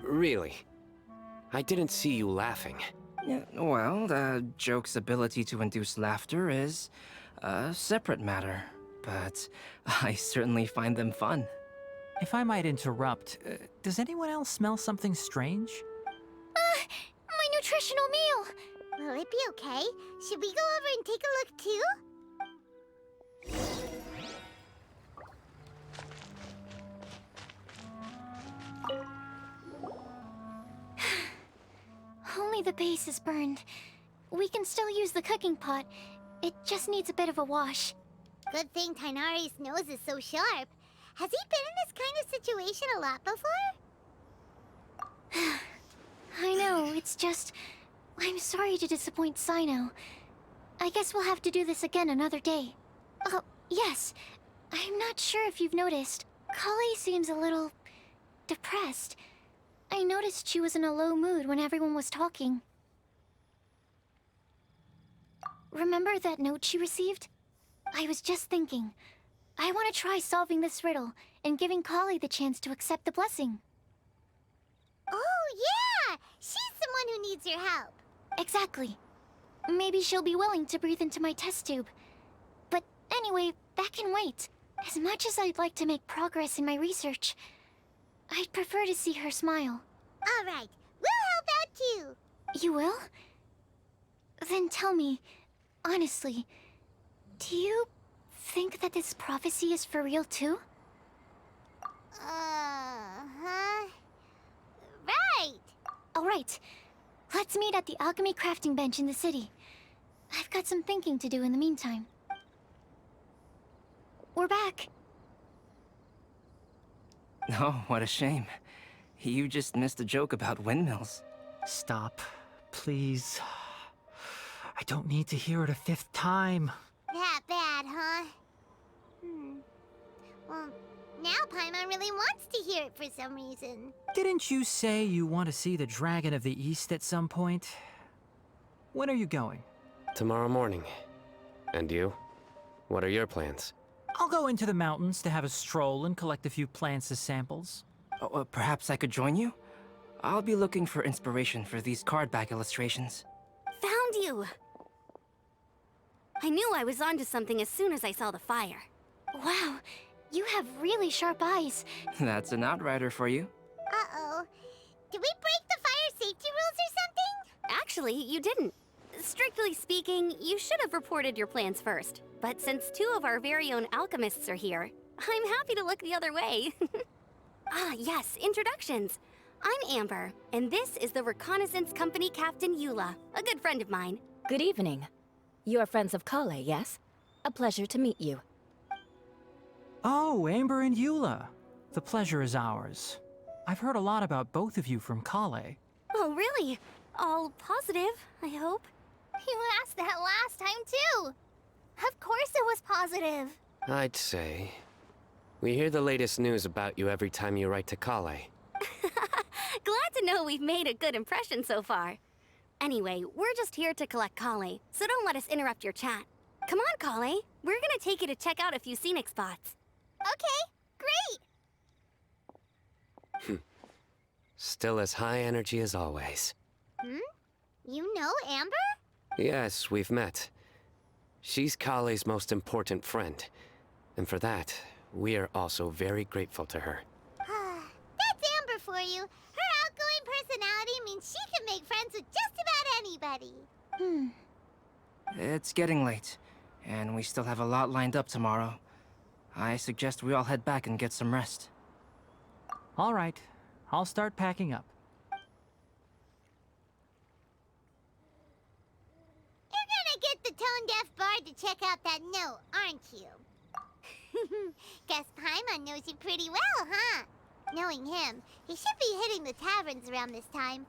Really? I didn't see you laughing. Yeah, well, the joke's ability to induce laughter is a separate matter, but I certainly find them fun. If I might interrupt, does anyone else smell something strange? My nutritional meal! Will it be okay? Should we go over and take a look too? Only the base is burned. We can still use the cooking pot. It just needs a bit of a wash. Good thing Tighnari's nose is so sharp. Has he been in this kind of situation a lot before? I know, it's just... I'm sorry to disappoint Cyno. I guess we'll have to do this again another day. Oh, yes. I'm not sure if you've noticed. Collei seems a little... depressed. I noticed she was in a low mood when everyone was talking. Remember that note she received? I was just thinking. I want to try solving this riddle and giving Collei the chance to accept the blessing. Oh, yeah! She's someone who needs your help. Exactly. Maybe she'll be willing to breathe into my test tube. But anyway, that can wait. As much as I'd like to make progress in my research, I'd prefer to see her smile. All right, we'll help out too. You will? Then tell me, honestly, do you think that this prophecy is for real too? Huh? Right. All right. Let's meet at the alchemy crafting bench in the city. I've got some thinking to do in the meantime. We're back. Oh, what a shame. You just missed a joke about windmills. Stop, please. I don't need to hear it a 5th time. That bad, huh? Well, now Paimon really wants to hear it for some reason. Didn't you say you want to see the Dragon of the East at some point? When are you going? Tomorrow morning. And you? What are your plans? I'll go into the mountains to have a stroll and collect a few plants as samples. Oh, perhaps I could join you? I'll be looking for inspiration for these card back illustrations. Found you! I knew I was onto something as soon as I saw the fire. Wow, you have really sharp eyes. That's an outrider for you. Uh-oh. Did we break the fire safety rules or something? Actually, you didn't. Strictly speaking, you should have reported your plans first. But since 2 of our very own alchemists are here, I'm happy to look the other way. Yes, introductions. I'm Amber, and this is the Reconnaissance Company Captain Eula, a good friend of mine. Good evening. You are friends of Collei, yes? A pleasure to meet you. Oh, Amber and Eula. The pleasure is ours. I've heard a lot about both of you from Collei. Oh, really? All positive, I hope. You asked that last time too. Of course it was positive. I'd say. We hear the latest news about you every time you write to Collei. Glad to know we've made a good impression so far. Anyway, we're just here to collect Collei, so don't let us interrupt your chat. Come on, Collei. We're gonna take you to check out a few scenic spots. Okay, great. Still as high energy as always. You know Amber? Yes, we've met. She's Collei's most important friend. And for that, we are also very grateful to her. That's Amber for you. Her outgoing personality means she can make friends with just about anybody. It's getting late, and we still have a lot lined up tomorrow. I suggest we all head back and get some rest. All right, I'll start packing up. You're gonna get the tone-deaf bard to check out that note, aren't you? Guess Paimon knows you pretty well, huh? Knowing him, he should be hitting the taverns around this time.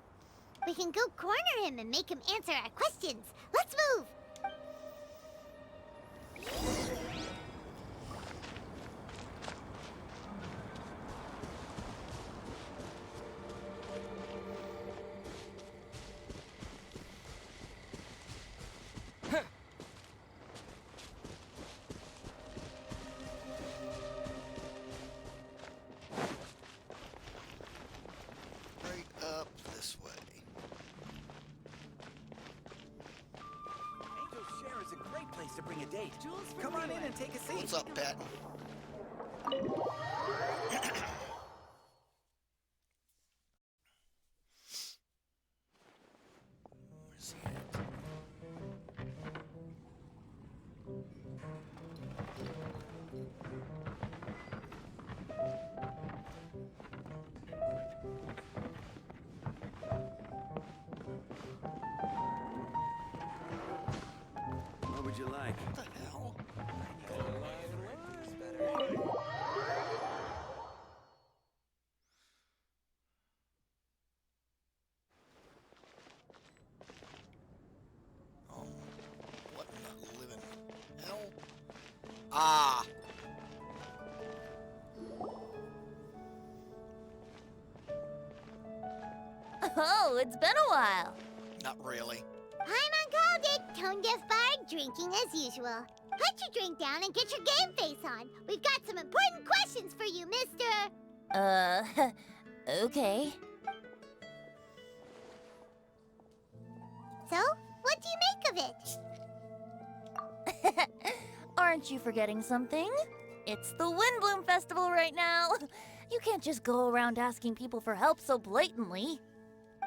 We can go corner him and make him answer our questions. Let's move! place to bring a date. Come on in and take a seat. What's up, Pat? Where's he at? What would you like? What the hell? Oh, what in the living hell? Ah! Oh, it's been a while. Not really. Paimon called it. Tone Deaf Bard, drinking as usual. Put your drink down and get your game face on. We've got some important questions for you, mister. Okay. So, what do you make of it? Aren't you forgetting something? It's the Windblume Festival right now. You can't just go around asking people for help so blatantly.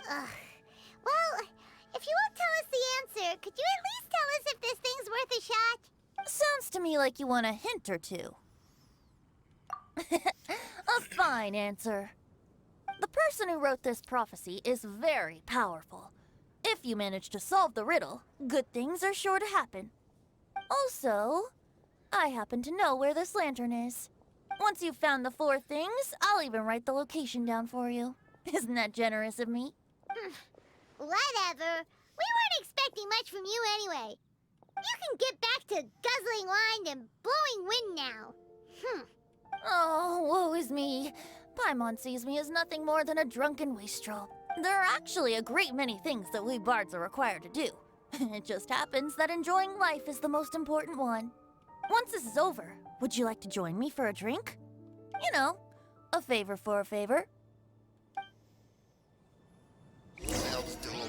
Well, if you won't tell us the answer, could you at least tell us if this thing's worth a shot? Sounds to me like you want a hint or two. A fine answer. The person who wrote this prophecy is very powerful. If you manage to solve the riddle, good things are sure to happen. Also, I happen to know where this lantern is. Once you've found the 4 things, I'll even write the location down for you. Isn't that generous of me? Whatever. We weren't expecting much from you anyway. You can get back to guzzling wine and blowing wind now. Oh, woe is me. Paimon sees me as nothing more than a drunken wastrel. There are actually a great many things that we bards are required to do. It just happens that enjoying life is the most important one. Once this is over, would you like to join me for a drink? You know, a favor for a favor. Sounds doable.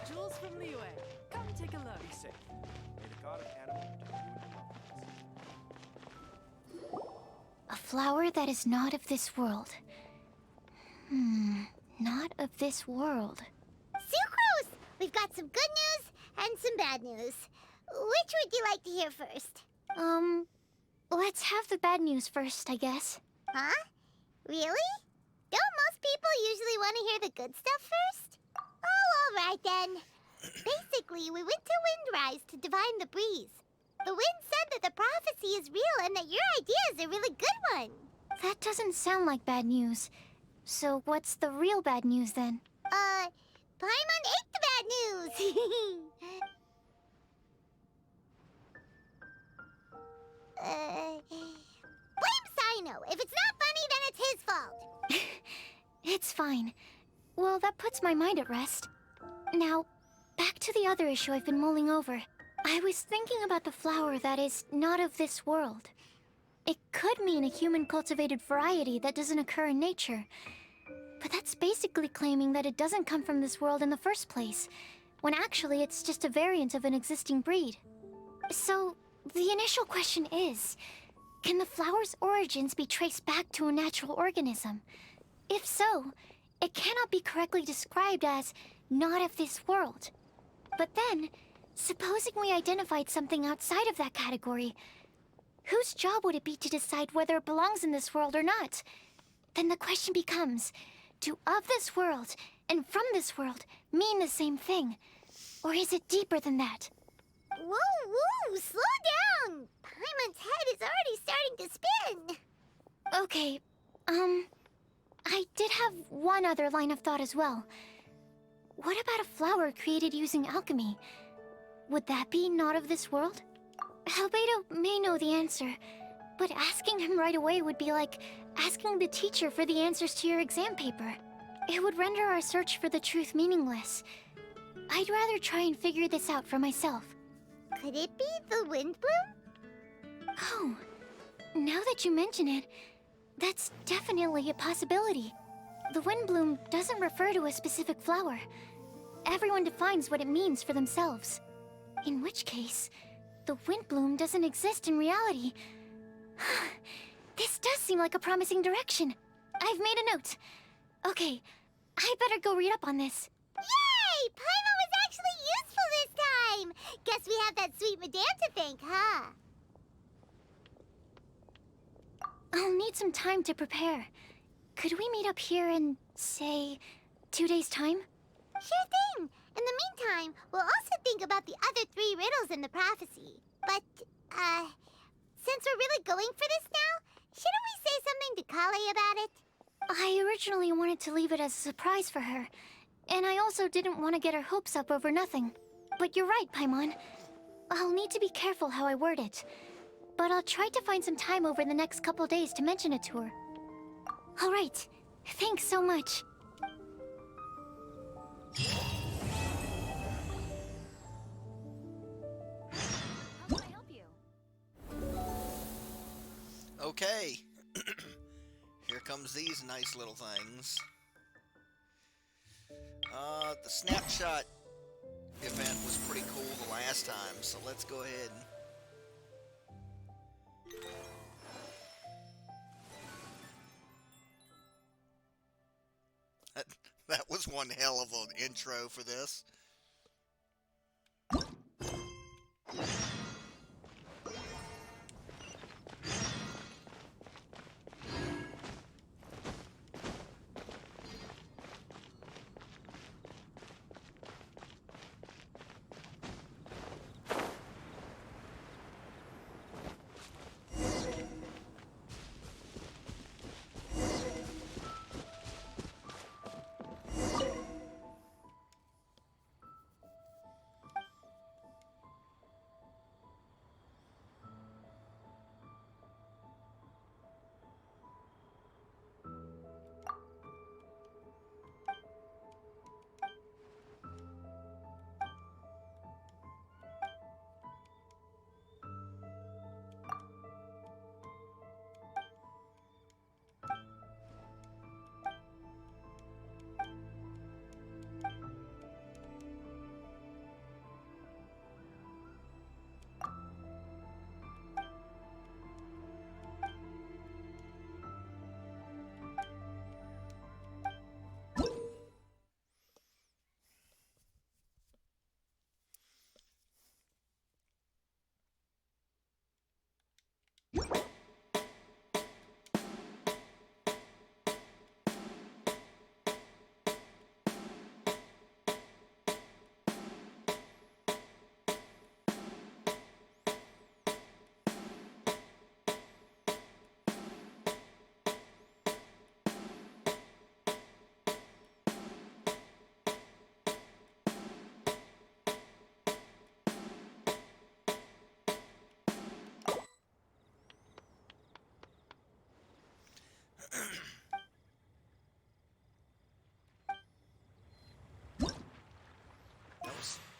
Jules from Liyue. Come take a look. Be safe. May the god of animal protect you and your loved ones. A flower that is not of this world. Not of this world. Sucrose! We've got some good news and some bad news. Which would you like to hear first? Let's have the bad news first, I guess. Huh? Really? Don't most people usually want to hear the good stuff first? Oh, all right then. Basically, we went to Windrise to divine the breeze. The wind said that the prophecy is real and that your idea is a really good one. That doesn't sound like bad news. So what's the real bad news then? Paimon ate the bad news! Blame Cyno. If it's not funny, then it's his fault. It's fine. Well, that puts my mind at rest. Now, back to the other issue I've been mulling over. I was thinking about the flower that is not of this world. It could mean a human-cultivated variety that doesn't occur in nature. But that's basically claiming that it doesn't come from this world in the first place, when actually it's just a variant of an existing breed. So, the initial question is, can the flower's origins be traced back to a natural organism? If so, it cannot be correctly described as not of this world. But then, supposing we identified something outside of that category, whose job would it be to decide whether it belongs in this world or not? Then the question becomes, do of this world and from this world mean the same thing? Or is it deeper than that? Whoa, slow down! Paimon's head is already starting to spin. Okay, I did have one other line of thought as well. What about a flower created using alchemy? Would that be not of this world? Albedo may know the answer, but asking him right away would be like asking the teacher for the answers to your exam paper. It would render our search for the truth meaningless. I'd rather try and figure this out for myself. Could it be the Windblume? Oh, now that you mention it, That's definitely a possibility. The Windblume doesn't refer to a specific flower. Everyone defines what it means for themselves. In which case, the Windblume doesn't exist in reality. This does seem like a promising direction. I've made a note. Okay, I better go read up on this. Yay! Paimon was actually useful this time! Guess we have that sweet madame to thank, huh? I'll need some time to prepare. Could we meet up here in, say, 2 days' time? Sure thing! In the meantime, we'll also think about the other 3 riddles in the prophecy. But, since we're really going for this now, shouldn't we say something to Collei about it? I originally wanted to leave it as a surprise for her, and I also didn't want to get her hopes up over nothing. But you're right, Paimon. I'll need to be careful how I word it. But I'll try to find some time over the next couple days to mention it to her. All right. Thanks so much. How can I help you? Okay. Here comes these nice little things. The snapshot event was pretty cool the last time, so let's go ahead and that was one hell of an intro for this.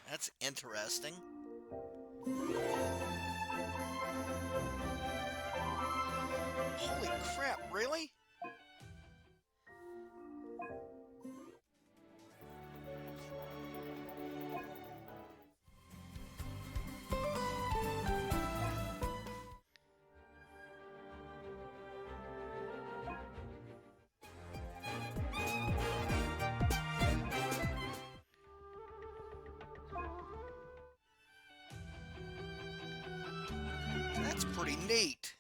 That's interesting. Holy crap, really? That's pretty neat.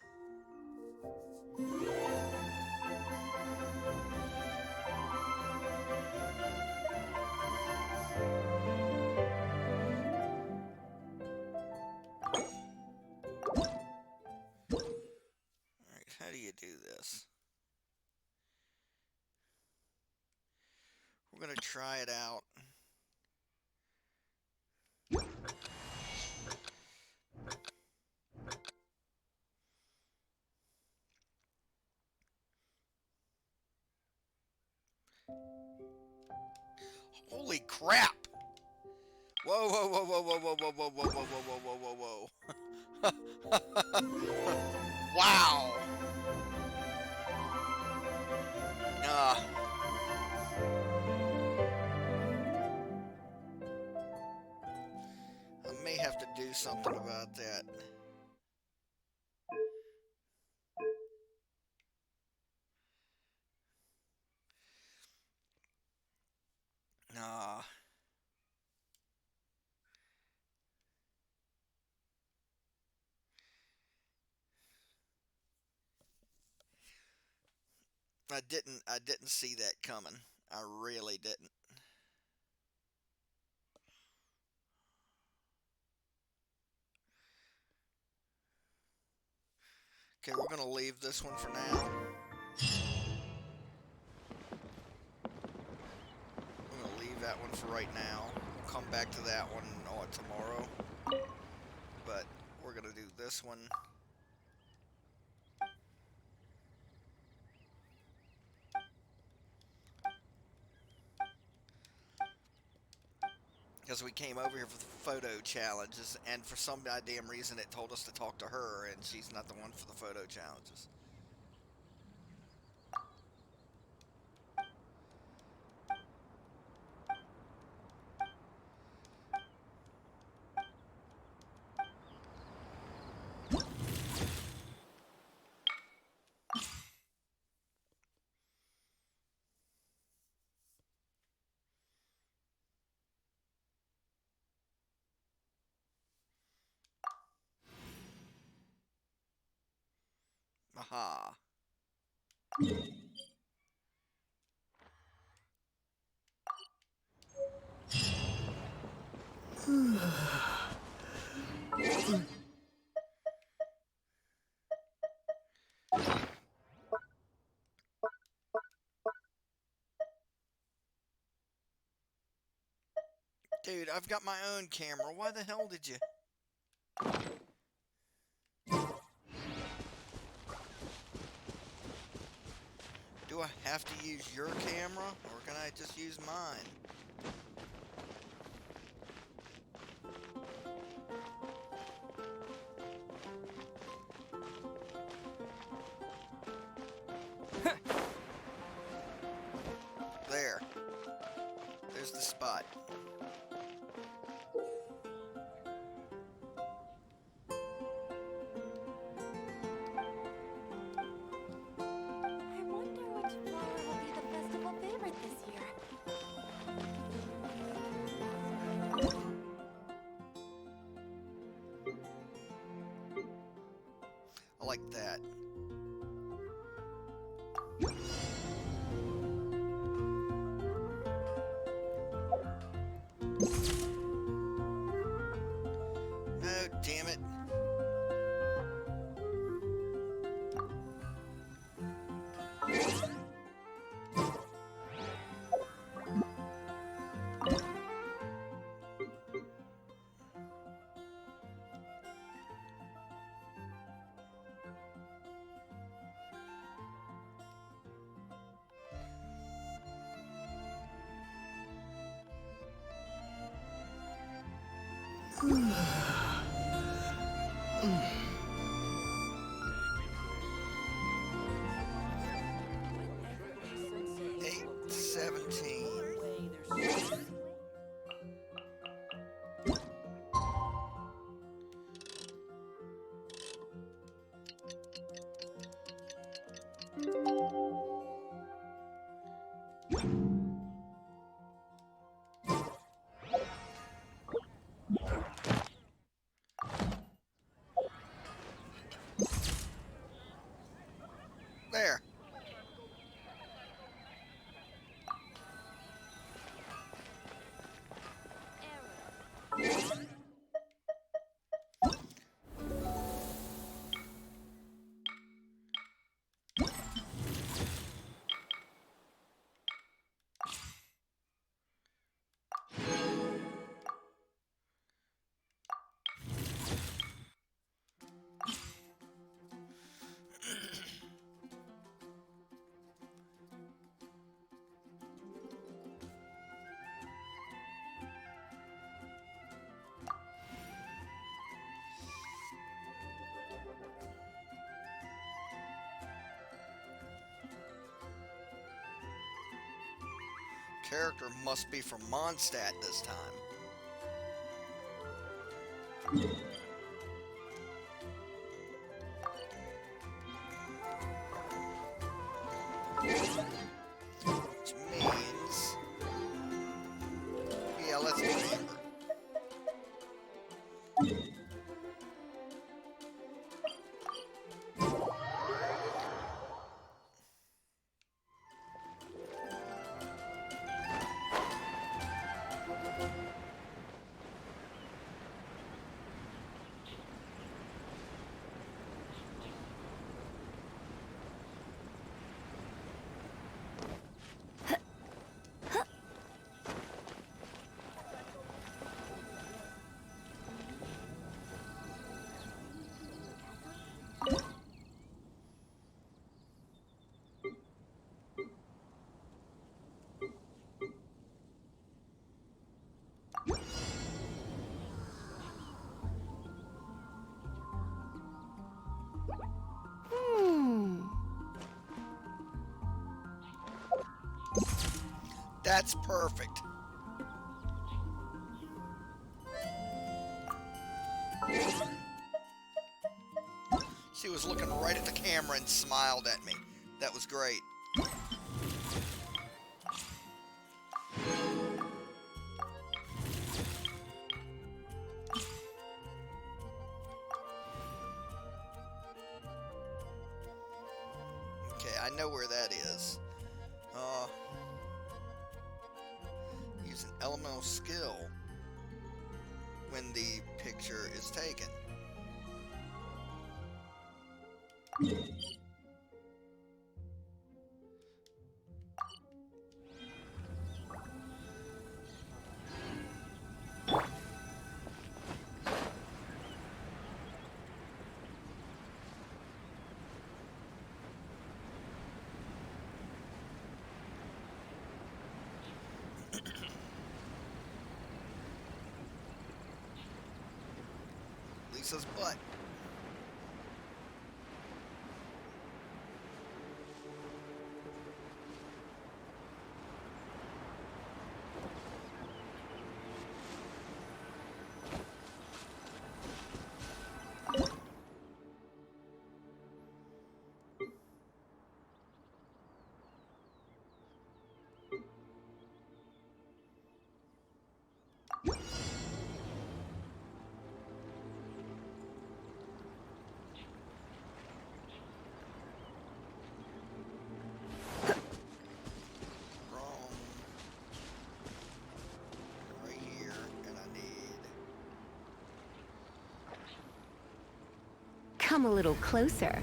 Alright, how do you do this? We're gonna try it out. Holy crap! Whoa, whoa, whoa, whoa, whoa, whoa, whoa, whoa, whoa, whoa, whoa, whoa, whoa, whoa. Wow! Ah. I may have to do something about that. Nah. I didn't see that coming. I really didn't. Okay, we're gonna leave this one for now. I'm gonna leave that one for right now. We'll come back to that one tomorrow. But we're gonna do this one. Because we came over here for the photo challenges, and for some goddamn reason it told us to talk to her, and she's not the one for the photo challenges. Aha. Dude, I've got my own camera. Why the hell did you? Do I have to use your camera, or can I just use mine? There. There's the spot. I wonder which flower will be the festival favorite this year. I like that. Oh, damn it. Eight 17. character must be from Mondstadt this time. Which means... yeah, let's do Amber. That's perfect. She was looking right at the camera and smiled at me. That was great. Okay, I know where that is. Use an elemental skill when the picture is taken. Lisa's butt. Come a little closer.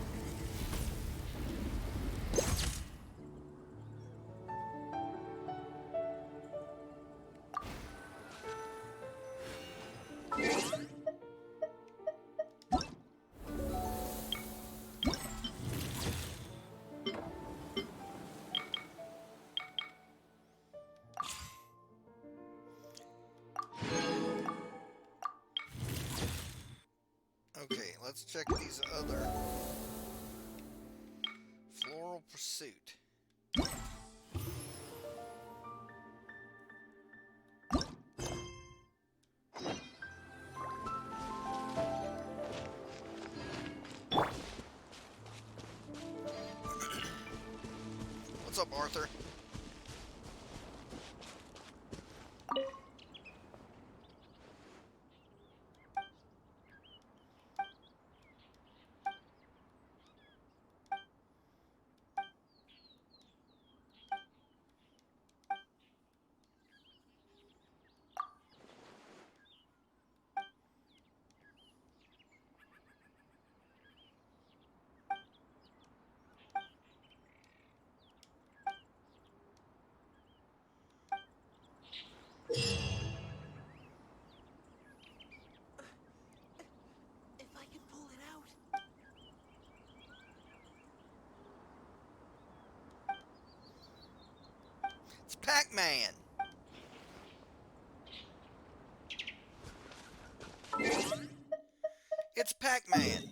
Okay, let's check these other. Floral Pursuit. What's up, Arthur? If I could pull it out. It's Pac-Man. It's Pac-Man.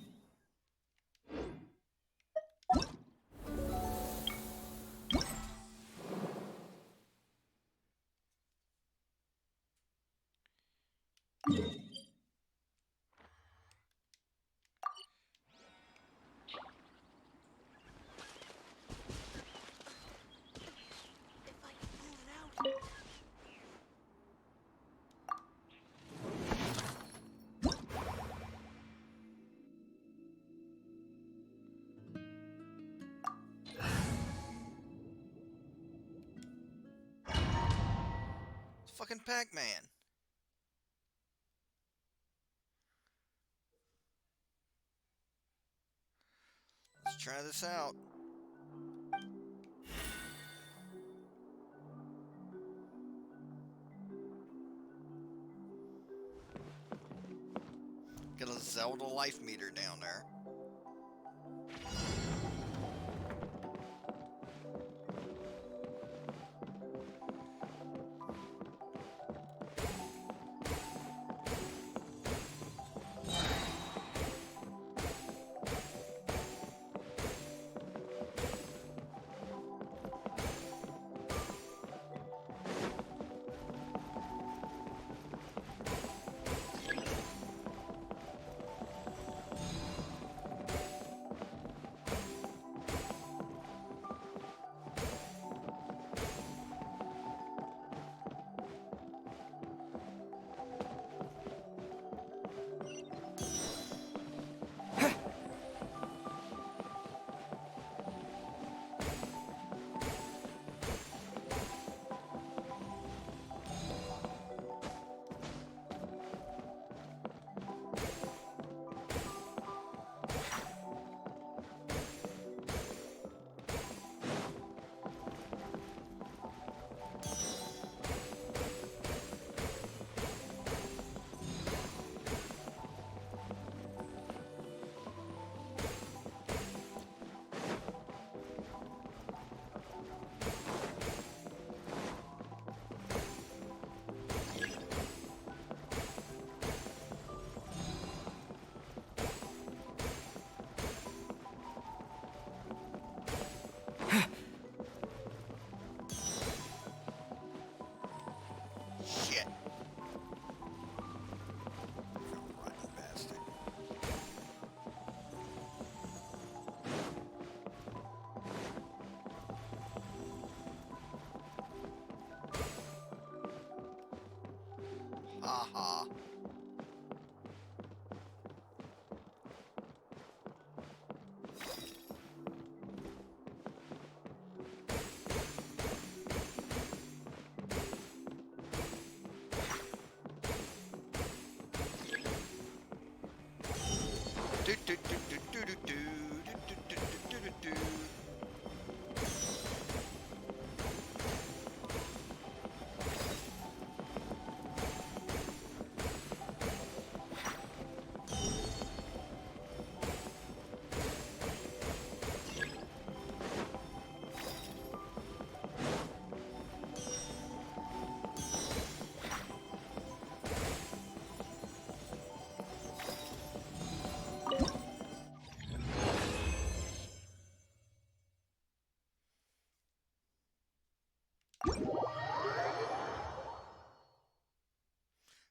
talking Pac-Man. Let's try this out. Get a Zelda life meter down there. Shit. Rotten bastard. Ha ha. Do do do do do do do do do do do do.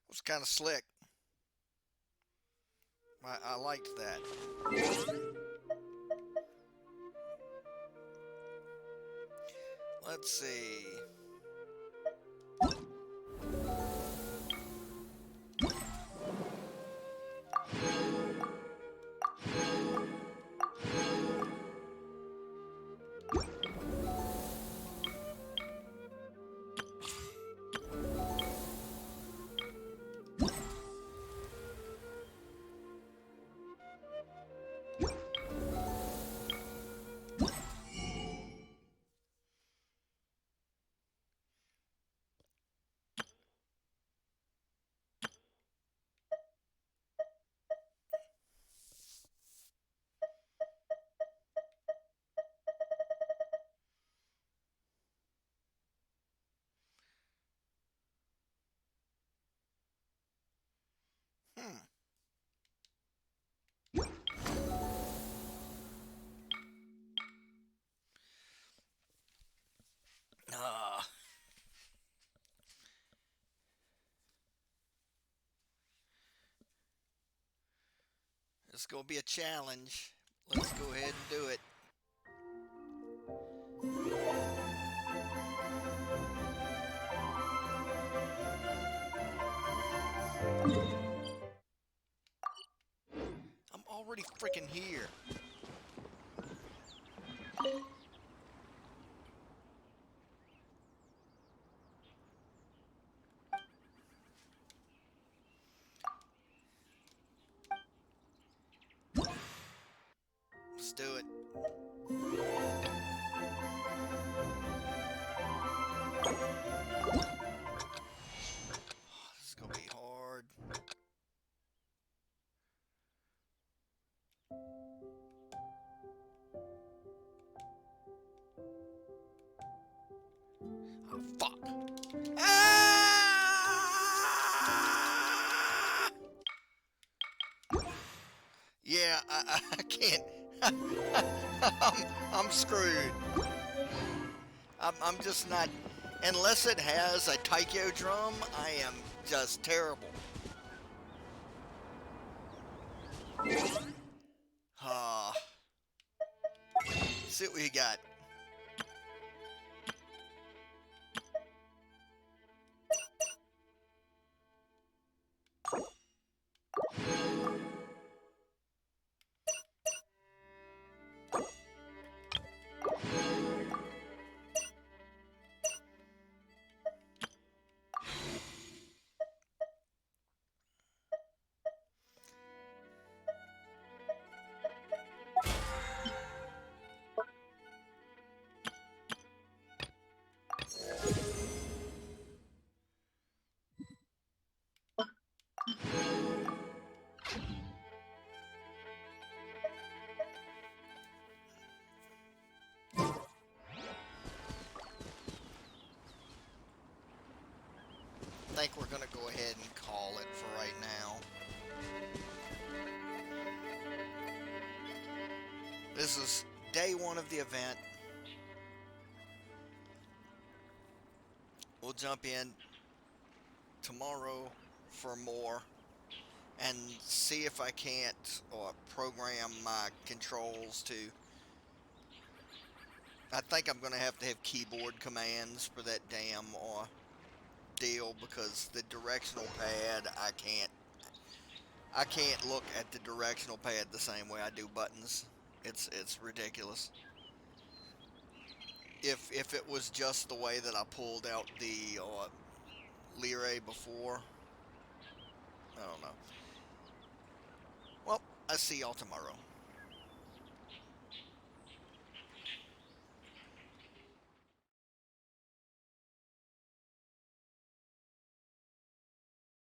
Was kind of slick. I liked that. Let's see. Ah. It's gonna be a challenge. Let's go ahead and do it. I'm already freaking here. Let's do it. This is gonna be hard. Oh, fuck. Ah! Yeah, I can't. I'm screwed. I'm just not. Unless it has a taiko drum, I am just terrible. Ah. See what we got. I think we're gonna go ahead and call it for right now. This is day one of the event. We'll jump in tomorrow for more and see if I can't program my controls to. I think I'm gonna have to have keyboard commands for that damn deal, because the directional pad I can't look at the directional pad the same way I do buttons. It's ridiculous. If it was just the way that I pulled out the Lyre before, I don't know. Well, I'll see y'all tomorrow.